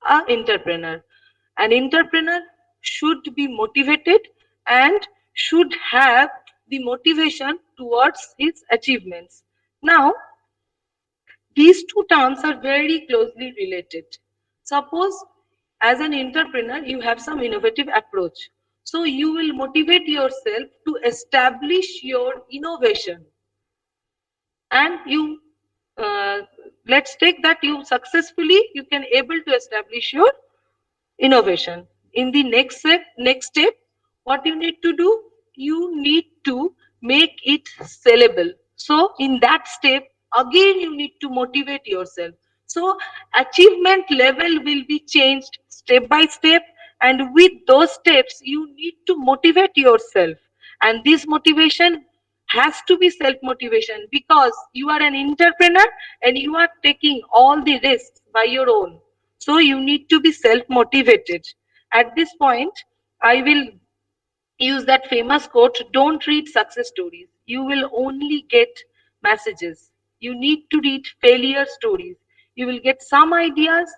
an entrepreneur. An entrepreneur should be motivated and should have the motivation towards his achievements. Now, these two terms are very closely related. Suppose as an entrepreneur, you have some innovative approach. So you will motivate yourself to establish your innovation. And you, let's take that you successfully, you can able to establish your innovation. In the next step, what you need to do, you need to make it sellable. So in that step, again you need to motivate yourself. So achievement level will be changed step by step, and with those steps you need to motivate yourself. And this motivation has to be self motivation, because you are an entrepreneur and you are taking all the risks by your own. So you need to be self motivated. At this point, I will use that famous quote, don't read success stories. You will only get messages. You need to read failure stories. You will get some ideas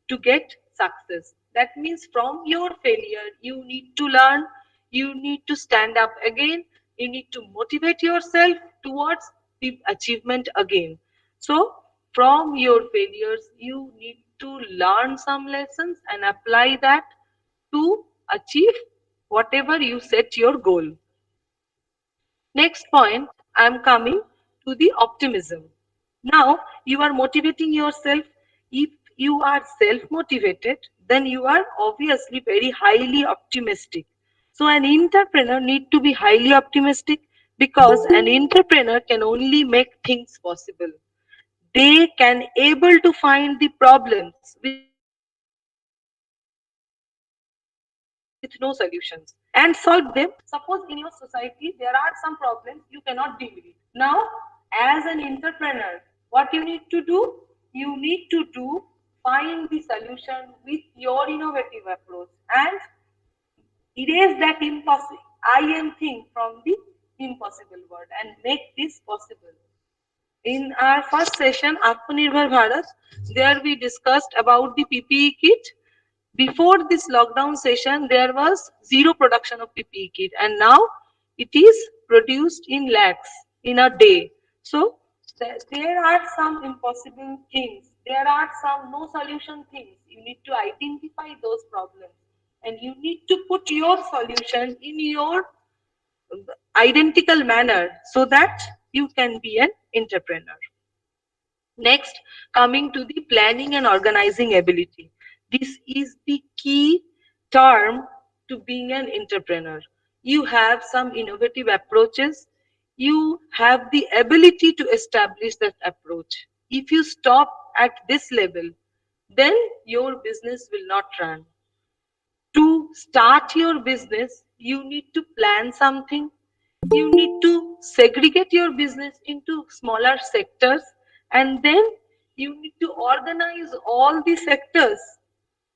to get success. That means from your failure, you need to learn, you need to stand up again, you need to motivate yourself towards the achievement again. So From your failures, you need to learn some lessons and apply that to achieve whatever you set your goal. Next point, I am coming to the optimism. Now you are motivating yourself. If you are self motivated, then you are obviously very highly optimistic. So an entrepreneur need to be highly optimistic because an entrepreneur can only make things possible. They can able to find the problems with no solutions and solve them. Suppose in your society there are some problems you cannot deal with. Now, as an entrepreneur, what you need to do, you need to find the solution with your innovative approach and erase that I am thing from the impossible word and make this possible. In our first session, Atmanirbhar Bharat, there we discussed about the PPE kit. Before this lockdown session, there was zero production of PPE kit, and now it is produced in lakhs in a day. So there are some impossible things. There are some no solution things. You need to identify those problems, and you need to put your solution in your identical manner so that you can be an entrepreneur. Next, coming to the planning and organizing ability. This is the key term to being an entrepreneur. You have some innovative approaches. You have the ability to establish that approach. If you stop at this level, then your business will not run. To start your business, you need to plan something. You need to segregate your business into smaller sectors, and then you need to organize all the sectors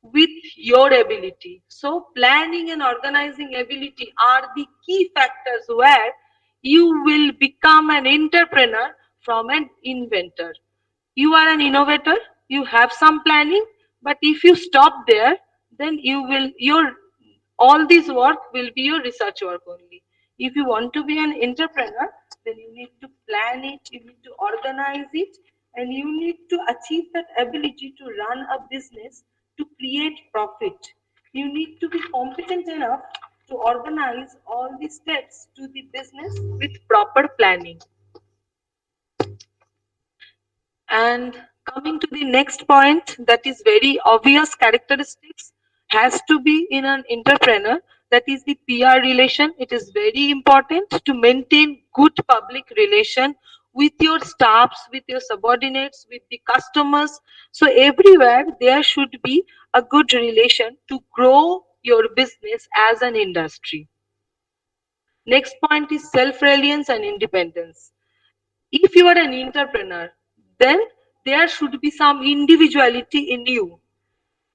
with your ability. So, planning and organizing ability are the key factors where you will become an entrepreneur from an inventor. You are an innovator, you have some planning, but if you stop there, then you will your all this work will be your research work only. If you want to be an entrepreneur, then you need to plan it, you need to organize it, and you need to achieve that ability to run a business to create profit. You need to be competent enough to organize all the steps to the business with proper planning. And coming to the next point, that is very obvious characteristics has to be in an entrepreneur, that is the PR relation. It is very important to maintain good public relation with your staffs, with your subordinates, with the customers. So everywhere there should be a good relation to grow your business as an industry. Next point is self-reliance and independence. If you are an entrepreneur, then there should be some individuality in you.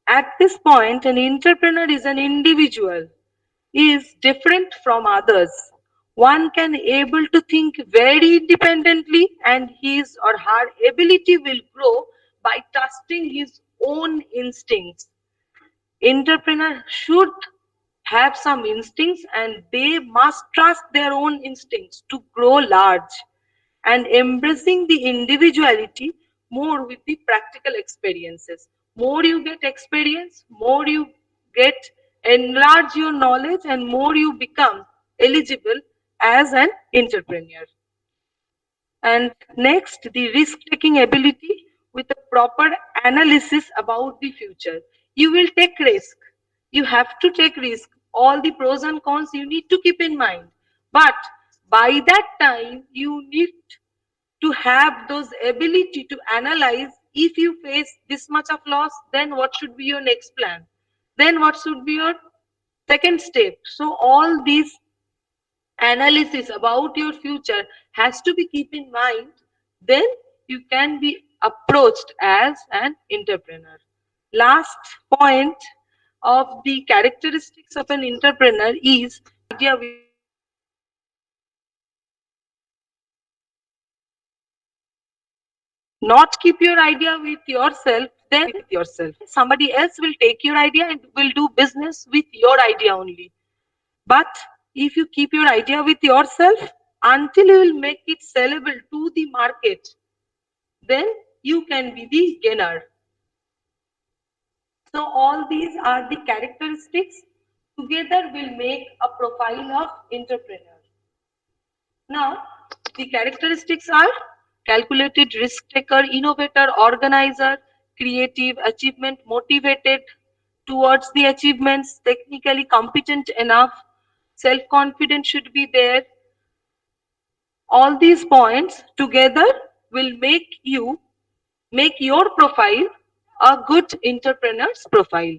At this point, an entrepreneur is an individual, is different from others. One can able to think very independently, and his or her ability will grow by trusting his own instincts. Entrepreneur should have some instincts, and they must trust their own instincts to grow large, and embracing the individuality more with the practical experiences. More you get experience, more you get enlarge your knowledge, and more you become eligible as an entrepreneur. And next, the risk taking ability with a proper analysis about the future. You will take risk. You have to take risk. All the pros and cons you need to keep in mind. But by that time, you need to have those ability to analyze. If you face this much of loss, then what should be your next plan? Then what should be your second step? So all these analysis about your future has to be keep in mind, then you can be approached as an entrepreneur. Last point of the characteristics of an entrepreneur is idea with yourself. Not keep your idea with yourself, then with yourself somebody else will take your idea and will do business with your idea only. But if you keep your idea with yourself until you will make it sellable to the market, then you can be the gainer. So all these are the characteristics together will make a profile of entrepreneur. Now, the characteristics are calculated risk taker, innovator, organizer, creative, achievement motivated towards the achievements, technically competent enough, self-confidence should be there. All these points together will make your profile a good entrepreneur's profile.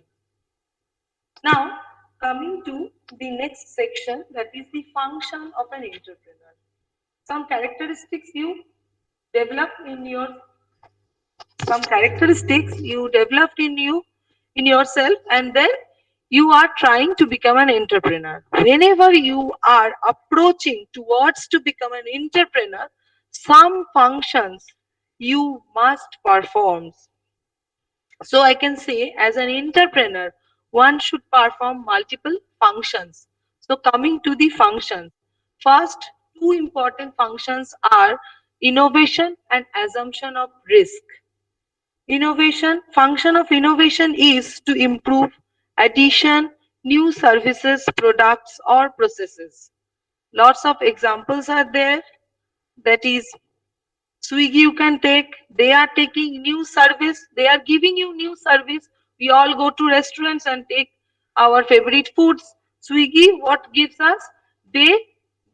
Now, coming to the next section, that is the function of an entrepreneur. Some characteristics you develop in your some characteristics you developed in yourself, and then you are trying to become an entrepreneur. Whenever you are approaching towards to become an entrepreneur, some functions you must perform. So I can say, as an entrepreneur, one should perform multiple functions. So coming to the functions, first two important functions are innovation and assumption of risk. Innovation, function of innovation is to improve, addition, new services, products or processes. Lots of examples are there. That is Swiggy you can take, they are taking new service, they are giving you new service. We all go to restaurants and take our favorite foods. Swiggy, what gives us? They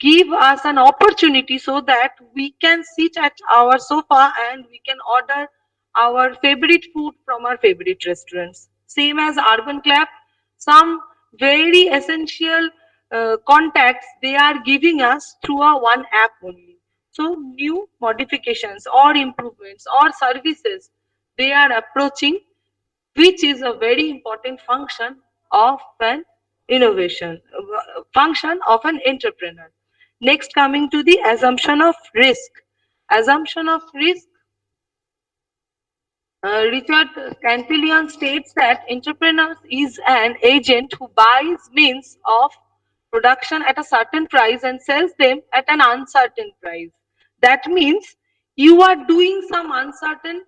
give us an opportunity so that we can sit at our sofa and we can order our favorite food from our favorite restaurants. Same as Urban Clap, some very essential contacts they are giving us through a one app only. So new modifications or improvements or services they are approaching, which is a very important function of an innovation, function of an entrepreneur. Next, coming to the assumption of risk. Assumption of risk, Richard Cantillon states that entrepreneur is an agent who buys means of production at a certain price and sells them at an uncertain price. That means you are doing some uncertain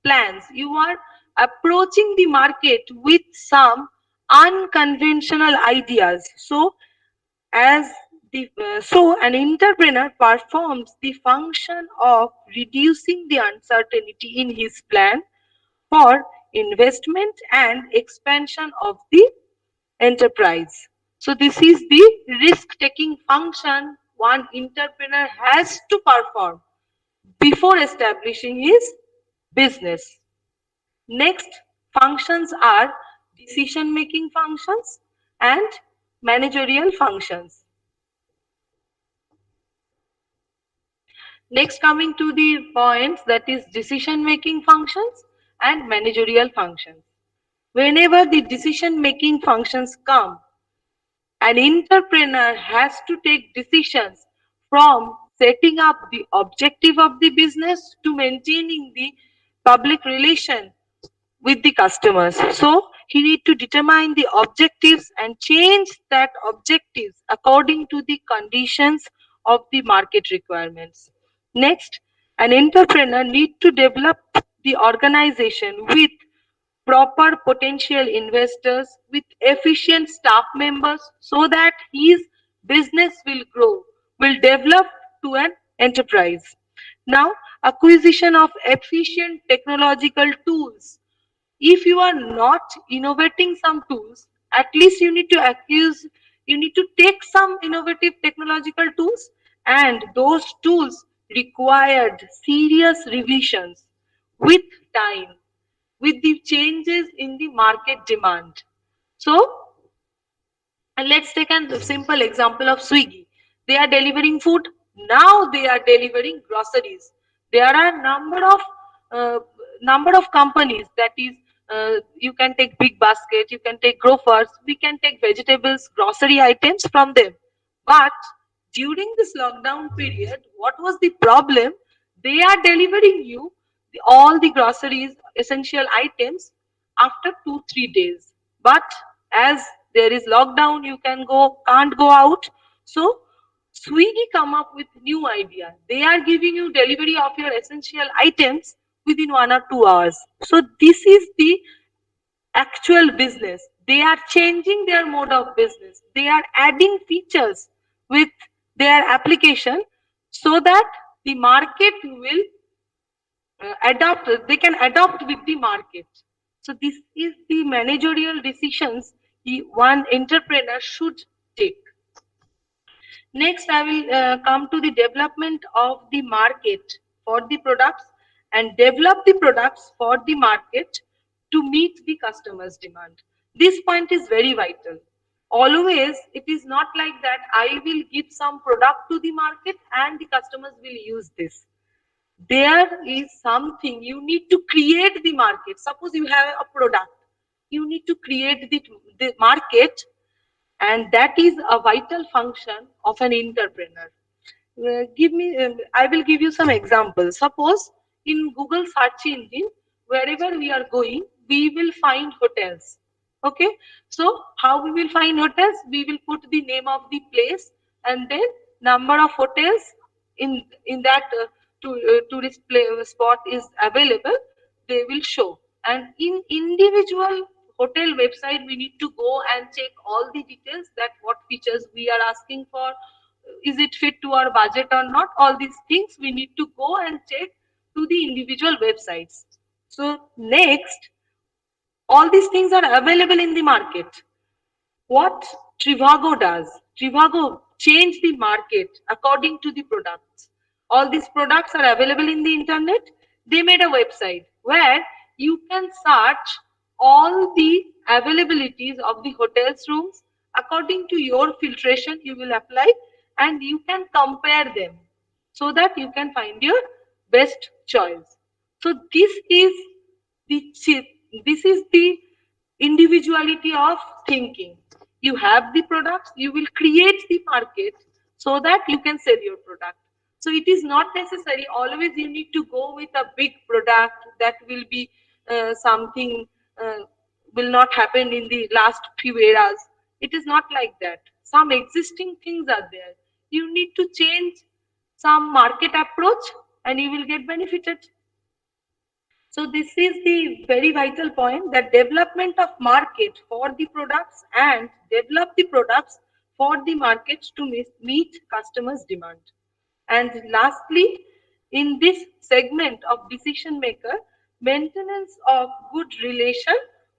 plans. You are approaching the market with some unconventional ideas. So, as so an entrepreneur performs the function of reducing the uncertainty in his plan for investment and expansion of the enterprise. So this is the risk-taking function one entrepreneur has to perform before establishing his business. Next functions are decision-making functions and managerial functions. Next, coming to the points, that is decision-making functions and managerial functions. Whenever the decision-making functions come, an entrepreneur has to take decisions from setting up the objective of the business to maintaining the public relation with the customers. So he need to determine the objectives and change that objectives according to the conditions of the market requirements. Next, an entrepreneur need to develop the organization with proper potential investors, with efficient staff members, so that his business will grow, will develop to an enterprise. Now, acquisition of efficient technological tools. If you are not innovating some tools, at least you need to take some innovative technological tools, and those tools required serious revisions with time, with the changes in the market demand. So, and let's take a simple example of Swiggy. They are delivering food. Now they are delivering groceries. There are uh, number of companies. That is, you can take Big Basket, you can take Grofers, we can take vegetables, grocery items from them. But during this lockdown period, what was the problem? They are delivering you all the groceries, essential items after 2 3 days. But as there is lockdown, you can't go out. So Swiggy come up with new idea. They are giving you delivery of your essential items within 1 or 2 hours. So this is the actual business. They are changing their mode of business. They are adding features with their application so that the market will adopt, they can adopt with the market. So this is the managerial decisions one entrepreneur should take. Next, I will come to the development of the market for the products and develop the products for the market to meet the customer's demand. This point is very vital. Always, it is not like that I will give some product to the market and the customers will use this. There is something you need to create the market. Suppose you have a product, you need to create the market, and that is a vital function of an entrepreneur. I will give you some examples. Suppose in Google search engine, wherever we are going, we will find hotels. Okay, so how we will find hotels? We will put the name of the place and then number of hotels in that tourist spot is available. They will show, and in individual hotel website we need to go and check all the details, that what features we are asking for, is it fit to our budget or not. All these things we need to go and check to the individual websites. So next, all these things are available in the market. What Trivago does, Trivago change the market according to the products. All these products are available in the internet. They made a website where you can search all the availabilities of the hotels rooms according to your filtration. You will apply and you can compare them so that you can find your best choice. So this is the individuality of thinking. You have the products, you will create the market so that you can sell your product. So it is not necessary always you need to go with a big product that will be something will not happen in the last few eras. It is not like that. Some existing things are there. You need to change some market approach and you will get benefited. So this is the very vital point, that development of market for the products and develop the products for the market to meet customers' demand. And lastly, in this segment of decision maker, maintenance of good relation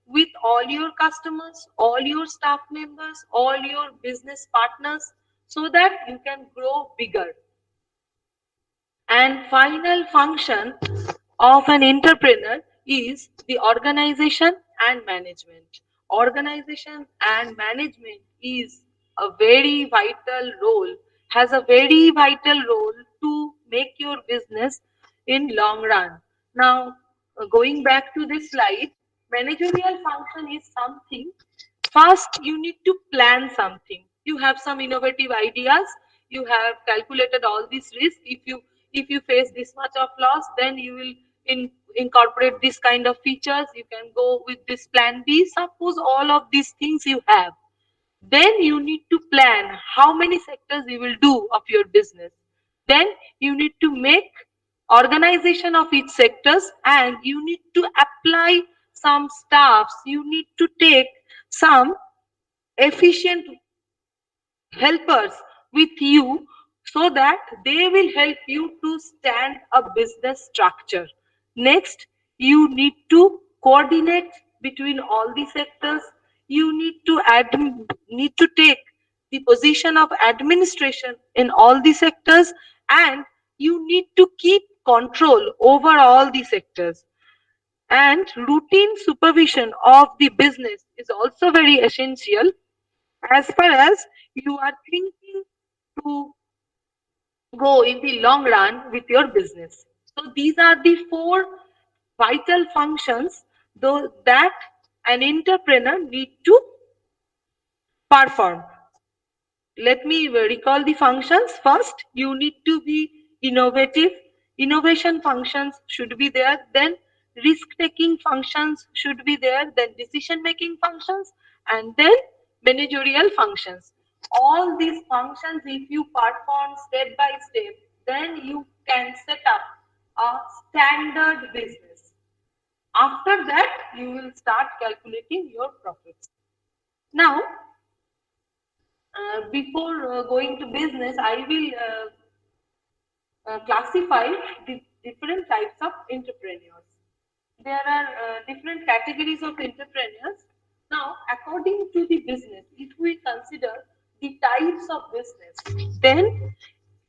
with all your customers, all your staff members, all your business partners, so that you can grow bigger. And final function of an entrepreneur is the organization and management. Organization and management is a very vital role, has a very vital role to make your business in long run. Now, going back to this slide, managerial function is something. First, you need to plan something. You have some innovative ideas. You have calculated all these risks. If you face this much of loss, then you will incorporate this kind of features. You can go with this plan B. Suppose all of these things you have, then you need to plan how many sectors you will do of your business. Then you need to make organization of each sectors, and you need to apply some staffs. You need to take some efficient helpers with you so that they will help you to stand a business structure. Next, you need to coordinate between all the sectors. You need to take the position of administration in all the sectors, and you need to keep control over all the sectors. And routine supervision of the business is also very essential as far as you are thinking to go in the long run with your business. So these are the four vital functions though that an entrepreneur need to perform. Let me recall the functions. First, you need to be innovative. Innovation functions should be there. Then risk taking functions should be there. Then decision making functions, and then managerial functions. All these functions, if you perform step by step, then you can set up a standard business. After that, you will start calculating your profits. Now, before going to business, I will classify the different types of entrepreneurs. There are different categories of entrepreneurs. Now, according to the business, if we consider the types of business, then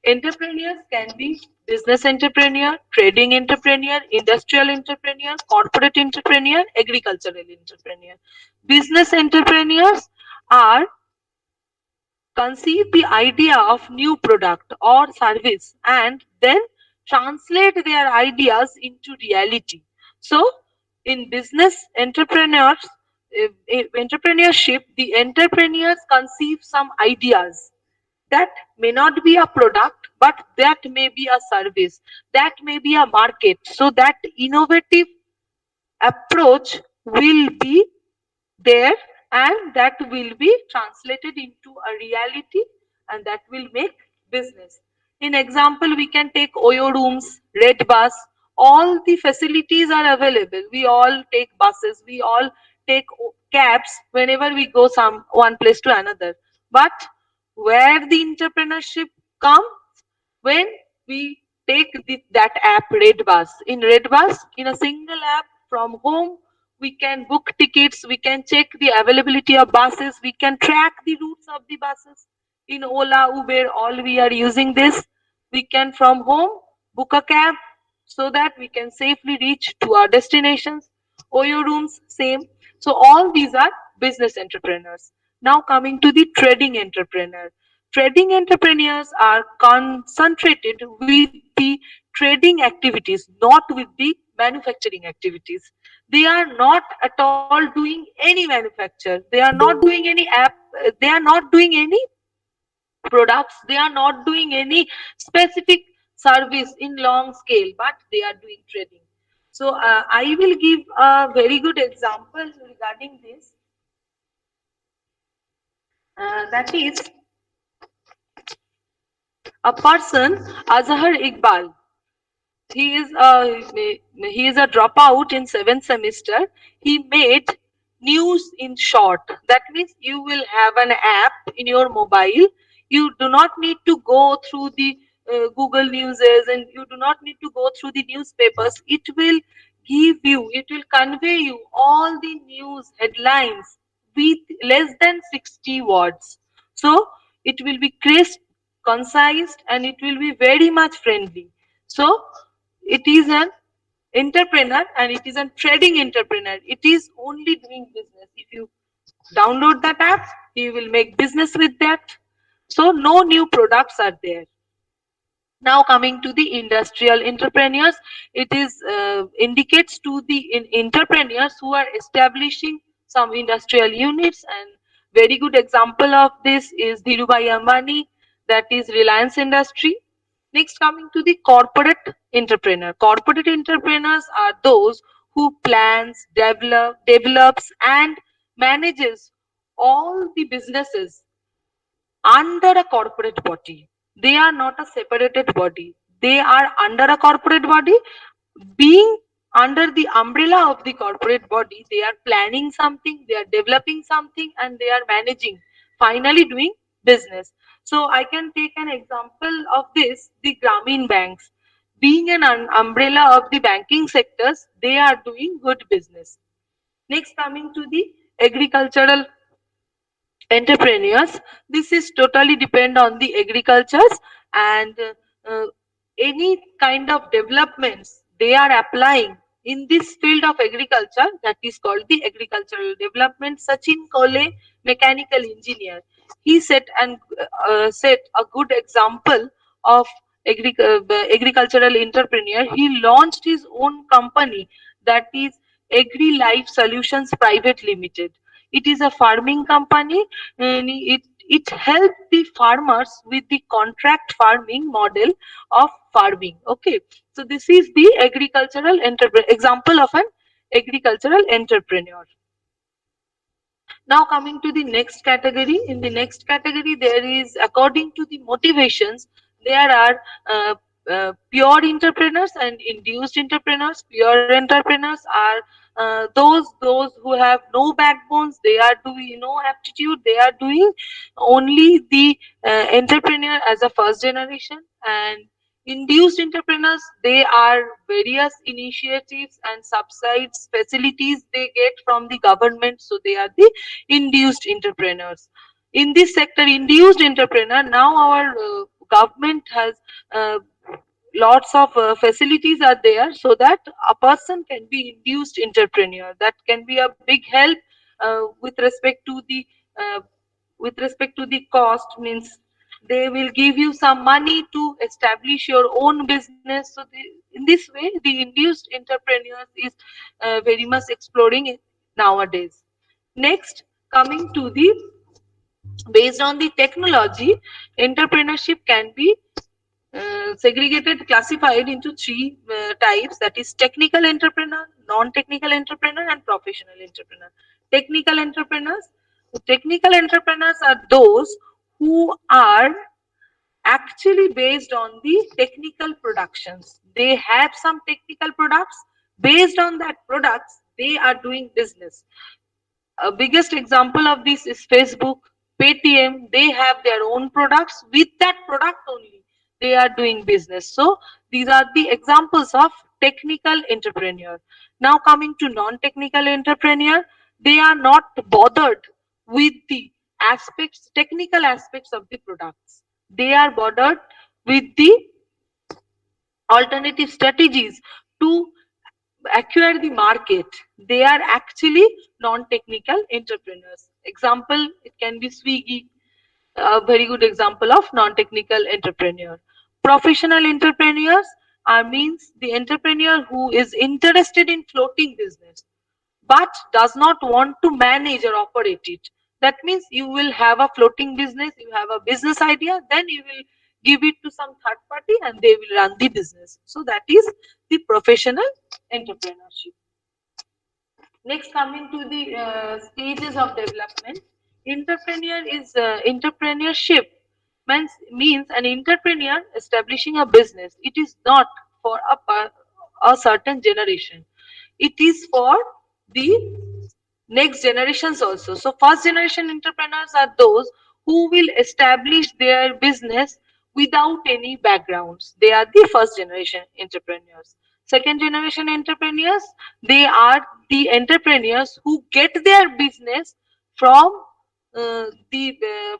entrepreneurs can be business entrepreneur, trading entrepreneur, industrial entrepreneur, corporate entrepreneur, agricultural entrepreneur. Business entrepreneurs are conceive the idea of new product or service and then translate their ideas into reality. So in business entrepreneurship, the entrepreneurs conceive some ideas that may not be a product, but that may be a service, that may be a market. So that innovative approach will be there, and that will be translated into a reality, and that will make business. In example, we can take Oyo rooms, red bus. All the facilities are available. We all take buses, we all take cabs whenever we go some one place to another. But where the entrepreneurship comes, when we take that app Redbus. In Redbus, in a single app from home, we can book tickets, we can check the availability of buses, we can track the routes of the buses. In Ola, Uber, all we are using this. We can from home book a cab so that we can safely reach to our destinations. Oyo rooms, same. So all these are business entrepreneurs. Now coming to the trading entrepreneur. Trading entrepreneurs are concentrated with the trading activities, not with the manufacturing activities. They are not at all doing any manufacture. They are not doing any app. They are not doing any products. They are not doing any specific service in long scale, but they are doing trading. So I will give a very good example regarding this. That is a person, Azhar Iqbal. He is a dropout in seventh semester. He made news in short. That means you will have an app in your mobile. You do not need to go through the Google Newses, and you do not need to go through the newspapers. It will convey you all the news headlines with less than 60 words. So it will be crisp, concise, and it will be very much friendly. So it is an entrepreneur, and it is a trading entrepreneur. It is only doing business. If you download that app, you will make business with that. So no new products are there. Now coming to the industrial entrepreneurs, it is indicates to the entrepreneurs who are establishing some industrial units, and very good example of this is Dhirubhai Ambani, that is Reliance Industry. Next, coming to the corporate entrepreneur. Corporate entrepreneurs are those who plans, develops, and manages all the businesses under a corporate body. They are not a separated body. They are under a corporate body. Being under the umbrella of the corporate body, they are planning something, they are developing something, and they are managing, finally doing business. So I can take an example of this, the Grameen banks. Being an umbrella of the banking sectors, they are doing good business. Next, coming to the agricultural entrepreneurs, this is totally depend on the agricultures, and uh, any kind of developments they are applying in this field of agriculture, that is called the agricultural development. Sachin Kole, mechanical engineer, he set a good example of agricultural entrepreneur. He launched his own company, that is Agri Life Solutions Private Limited. It is a farming company, and it helps the farmers with the contract farming model of farming. Okay, so this is the example of an agricultural entrepreneur. Now coming to the next category. In the next category, there is, according to the motivations, there are pure entrepreneurs and induced entrepreneurs. Pure entrepreneurs are those who have no backbones. They are doing no aptitude. They are doing only the entrepreneur as a first generation. And induced entrepreneurs, they are various initiatives and subsides facilities they get from the government. So they are the induced entrepreneurs. In this sector, induced entrepreneur, now our government has uh, lots of facilities are there so that a person can be induced entrepreneur. That can be a big help with respect to the uh, cost. Means they will give you some money to establish your own business. So in this way the induced entrepreneurs is very much exploring nowadays. Next, coming to the based on the technology, entrepreneurship can be segregated, classified into three types, that is technical entrepreneur, non-technical entrepreneur, and professional entrepreneur. Technical entrepreneurs. So technical entrepreneurs are those who are actually based on the technical productions. They have some technical products. Based on that products, they are doing business. A biggest example of this is Facebook, Paytm. They have their own products. With that product only, they are doing business. So these are the examples of technical entrepreneur. Now coming to non-technical entrepreneur, they are not bothered with the aspects, technical aspects of the products. They are bothered with the alternative strategies to acquire the market. They are actually non-technical entrepreneurs. Example, it can be Swiggy, a very good example of non-technical entrepreneur. Professional entrepreneurs are means the entrepreneur who is interested in floating business but does not want to manage or operate it. That means you will have a floating business, you have a business idea, then you will give it to some third party and they will run the business. So that is the professional entrepreneurship. Next, coming to the stages of development, entrepreneurship means an entrepreneur establishing a business. It is not for a certain generation. It is for the next generations also. So first generation entrepreneurs are those who will establish their business without any backgrounds. They are the first generation entrepreneurs. Second generation entrepreneurs, they are the entrepreneurs who get their business from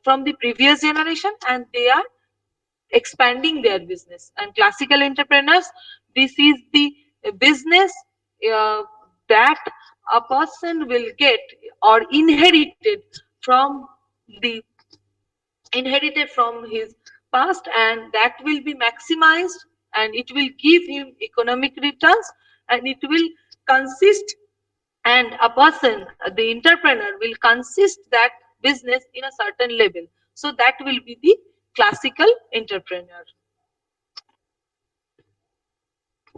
from the previous generation and they are expanding their business. And classical entrepreneurs, this is the business uh, that a person will get or the inherited from his past, and that will be maximized and it will give him economic returns, and it will consist, and a person, the entrepreneur, will consist that business in a certain level. So that will be the classical entrepreneur.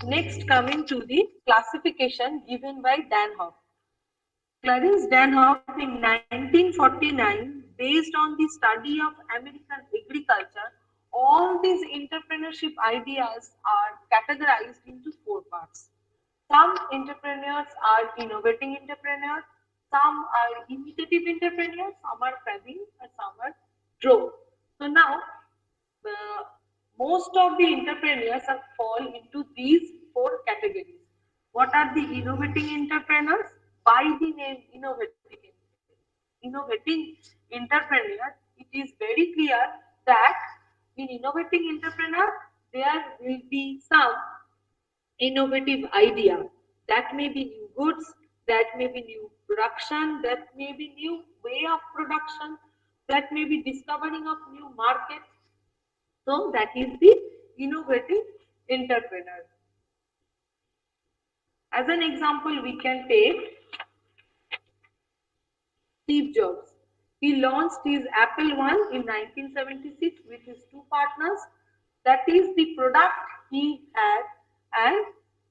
Next, coming to the classification given by Danhoff. Clarence Danhoff in 1949, based on the study of American agriculture, all these entrepreneurship ideas are categorized into four parts. Some entrepreneurs are innovating entrepreneurs, some are imitative entrepreneurs, some are crabbing, and some are drone. So now, uh, most of the entrepreneurs are fall into these four categories. What are the innovating entrepreneurs? By the name innovating entrepreneur, it is very clear that in innovating entrepreneur there will be some innovative idea. That may be new goods, that may be new production, that may be new way of production, that may be discovering of new markets. So that is the innovative entrepreneur. As an example, we can take Steve Jobs. He launched his Apple One in 1976 with his two partners. That is the product he had, and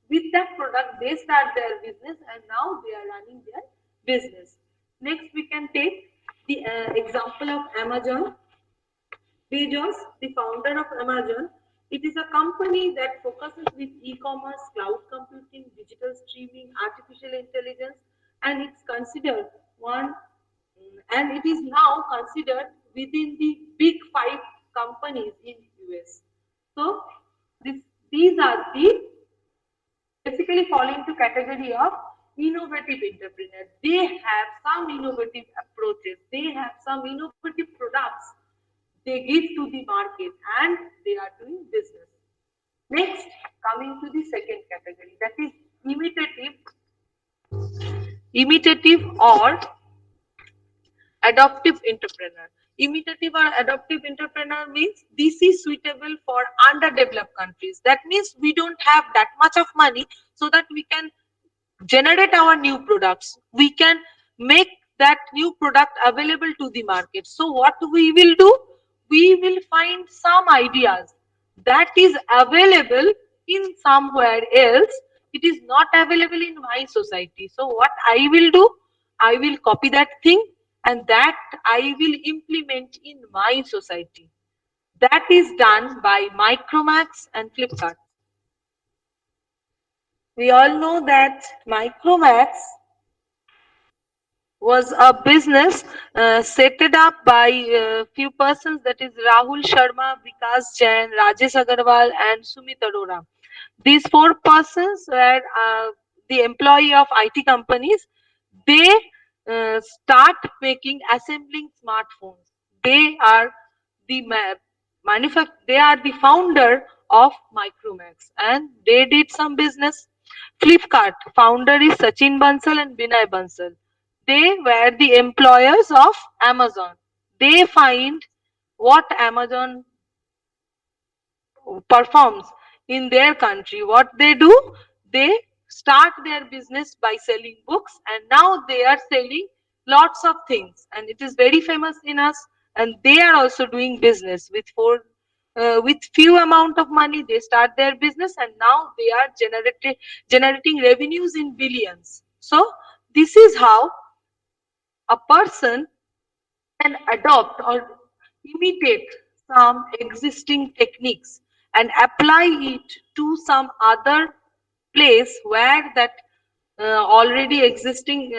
with that product, they start their business, and now they are running their business. Next, we can take the example of Amazon. Bezos, the founder of Amazon, It is a company that focuses with e-commerce, cloud computing, digital streaming, artificial intelligence, and it's considered one, and it is now considered within the big five companies in US. So this, these are the basically fall into category of innovative entrepreneur. They have some innovative approaches. They have some innovative products they give to the market and they are doing business. Next, coming to the second category, that is imitative or adoptive entrepreneur. Imitative or adoptive entrepreneur means this is suitable for underdeveloped countries. That means we don't have that much of money so that we can generate our new products. We can make that new product available to the market. So what we will do, we will find some ideas that is available in somewhere else. It is not available in my society. So what I will do, I will copy that thing and that I will implement in my society. That is done by Micromax and Flipkart. We all know that Micromax was a business set it up by few persons, that is Rahul Sharma, Vikas Jain, Rajesh Agarwal and Sumit Arora. These four persons were the employee of IT companies. They start making assembling smartphones. They are the they are the founder of Micromax and they did some business. Flipkart founder is Sachin Bansal and Binay Bansal. They were the employers of Amazon. They find what Amazon performs in their country. What they do, they start their business by selling books and now they are selling lots of things and it is very famous in us, and they are also doing business with few amount of money. They start their business and now they are generating revenues in billions. So this is how a person can adopt or imitate some existing techniques and apply it to some other place where that already existing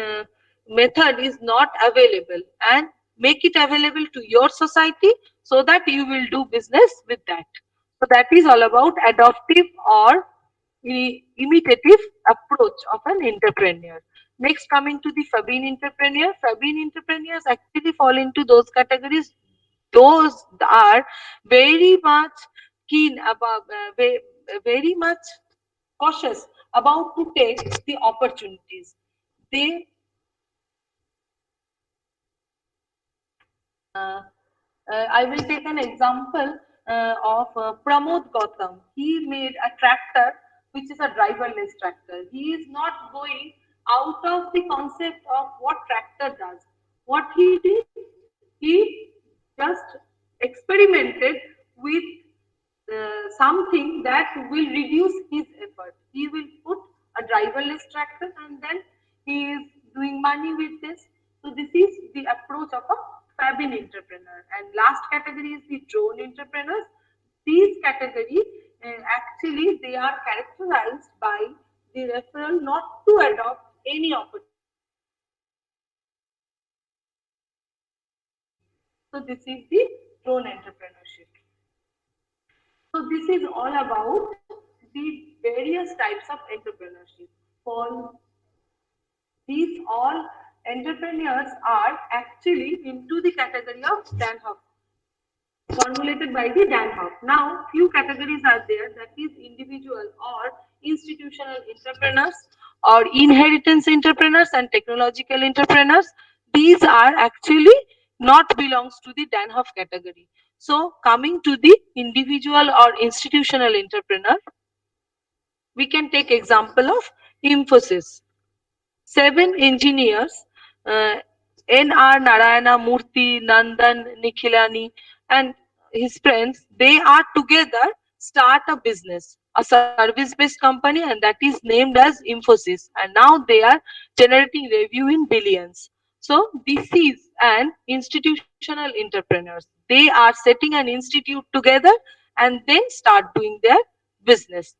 method is not available, and make it available to your society so that you will do business with that. So that is all about adoptive or imitative approach of an entrepreneur. Next, coming to the Fabin entrepreneur. Fabin entrepreneurs actually fall into those categories. Those are very much keen about, very much cautious about to take the opportunities. They Uh, I will take an example of Pramod Gautam. He made a tractor which is a driverless tractor. He is not going out of the concept of what tractor does. What he did, he just experimented with something that will reduce his effort. He will put a driverless tractor and then he is doing money with this. So this is the approach of a Fabin entrepreneur. And last category is the drone entrepreneurs. These category actually they are characterized by the referral not to adopt any opportunity. They just take the opportunity. So this is the drone entrepreneurship. So this is all about the various types of entrepreneurship. For these all entrepreneurs are actually into the category of Danhoff, formulated by the Danhoff. Now, few categories are there, that is individual or institutional entrepreneurs or inheritance entrepreneurs and technological entrepreneurs. These are actually not belongs to the Danhoff category. So, coming to the individual or institutional entrepreneur, we can take example of Infosys. Seven engineers, uh, N.R. Narayana Murthy, Nandan Nikhilani, and his friends, they are together start a business, a service-based company, and that is named as Infosys. And now they are generating revenue in billions. So this is an institutional entrepreneurs. They are setting an institute together and then start doing their business.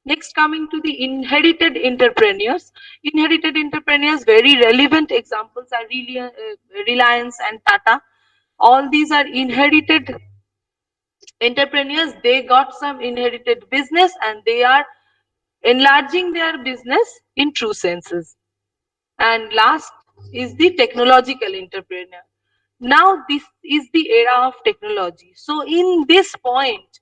Next, coming to the inherited entrepreneurs. Inherited entrepreneurs, very relevant examples are Reliance and Tata. All these are inherited entrepreneurs. They got some inherited business and they are enlarging their business in true senses. And last is the technological entrepreneur. Now this is the era of technology. So in this point,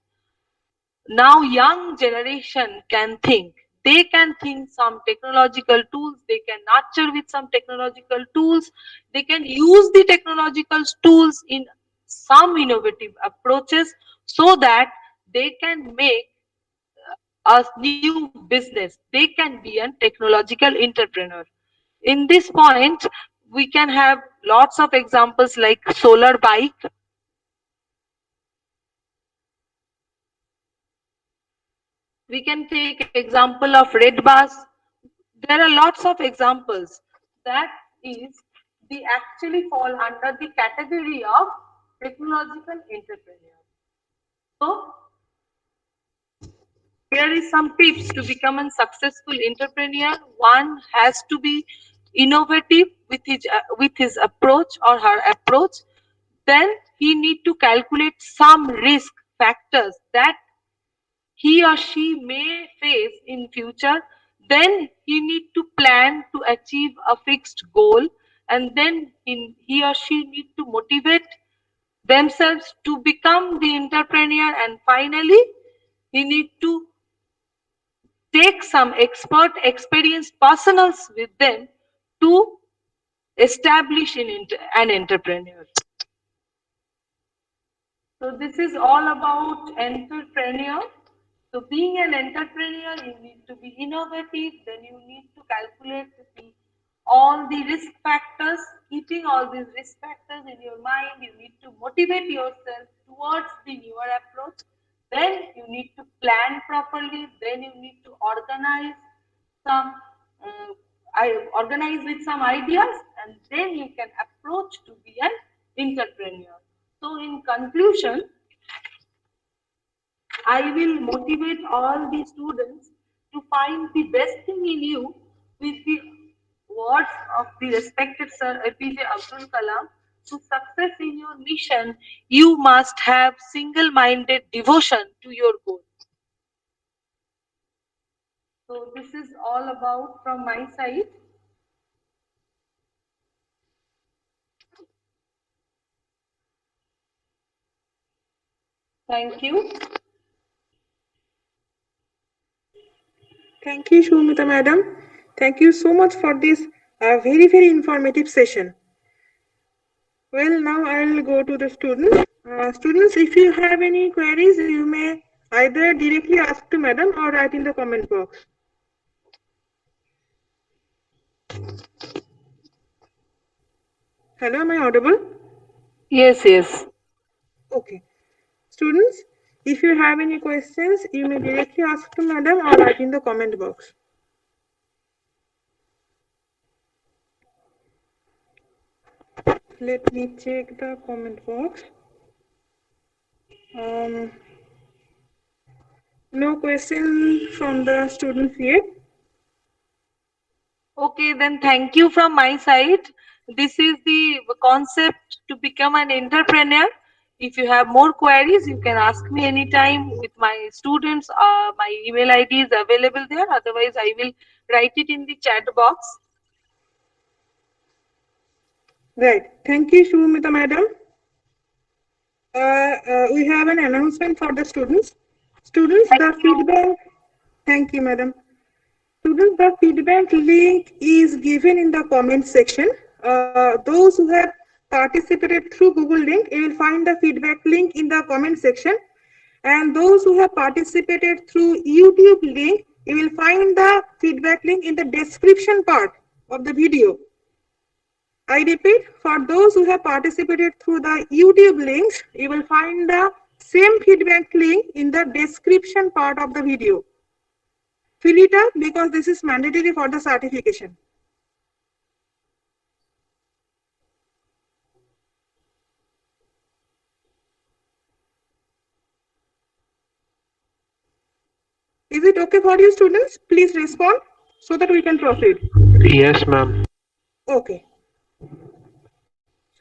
now young generation can think. They can think some technological tools, they can nurture with some technological tools, they can use the technological tools in some innovative approaches so that they can make a new business. They can be a technological entrepreneur. In this point, we can have lots of examples like solar bike. We can take example of red bus. There are lots of examples that is they actually fall under the category of technological entrepreneur. So here is some tips to become a successful entrepreneur. One has to be innovative with his approach or her approach. Then he need to calculate some risk factors that he or she may face in future. Then he need to plan to achieve a fixed goal, and then he or she need to motivate themselves to become the entrepreneur, and finally he need to take some expert experienced personals with them to establish an entrepreneur. So this is all about entrepreneur. So being an entrepreneur, you need to be innovative, then you need to calculate all the risk factors. Keeping all these risk factors in your mind, you need to motivate yourself towards the newer approach. Then you need to plan properly, then you need to organize some I organize with some ideas, and then you can approach to be an entrepreneur. So in conclusion, I will motivate all the students to find the best thing in you with the words of the respected Sir APJ Abdul Kalam. To success in your mission, you must have single-minded devotion to your goal. So this is all about from my side. Thank you. Thank you, Shumita madam. Thank you so much for this very informative session. Well, now I'll go to the students. Students, if you have any queries, you may either directly ask to madam or write in the comment box. Hello, am I audible? Yes, yes. Okay. Students, if you have any questions, you may directly ask to madam or write in the comment box. Let me check the comment box. No question from the students yet. Okay, then thank you from my side. This is the concept to become an entrepreneur. If you have more queries, you can ask me anytime with my students. My email ID is available there. Otherwise, I will write it in the chat box. Right. Thank you, Shumita madam. We have an announcement for the students. Students, Thank the you. feedback. Thank you, madam. Students, the feedback link is given in the comment section. Those who have participated through Google link, you will find the feedback link in the comment section. And those who have participated through YouTube link, you will find the feedback link in the description part of the video. I repeat, for those who have participated through the YouTube links, you will find the same feedback link in the description part of the video. Fill it up because this is mandatory for the certification. Is it okay for you, students? Please respond so that we can proceed. Yes, ma'am. Okay.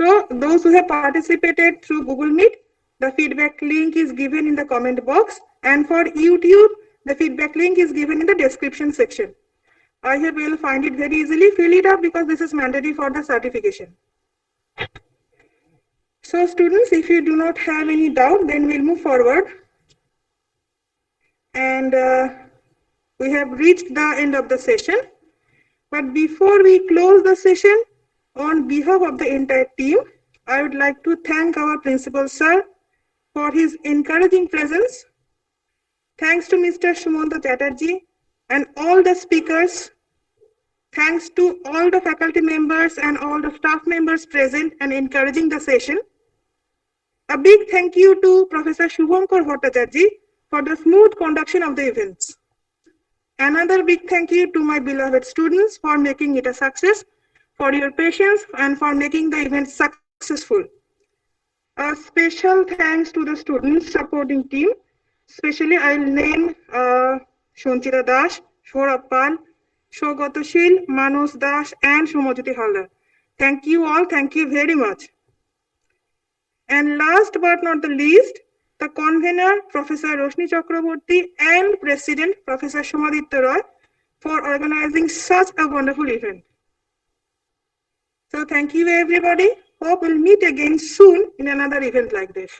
So those who have participated through Google Meet, the feedback link is given in the comment box, and for YouTube, the feedback link is given in the description section. I hope you will find it very easily. Fill it up because this is mandatory for the certification. So students, if you do not have any doubt, then we'll move forward. And we have reached the end of the session. But before we close the session, on behalf of the entire team, I would like to thank our principal sir for his encouraging presence. Thanks to Mr. Sumanta Chatterjee and all the speakers. Thanks to all the faculty members and all the staff members present and encouraging the session. A big thank you to Professor Shubhankar Bhattacharjee for the smooth conduction of the events. Another big thank you to my beloved students for making it a success, for your patience, and for making the event successful. A special thanks to the students supporting team. Especially I'll name Shonchita Dash, Shorab Pal, Shogatoshil, Manos Dash, and Shomojyoti Haldar. Thank you all. Thank you very much. And last but not the least, the convener, Professor Roshni Chakraborty, and President, Professor Shomaditya Roy, for organizing such a wonderful event. So thank you everybody. Hope we'll meet again soon in another event like this.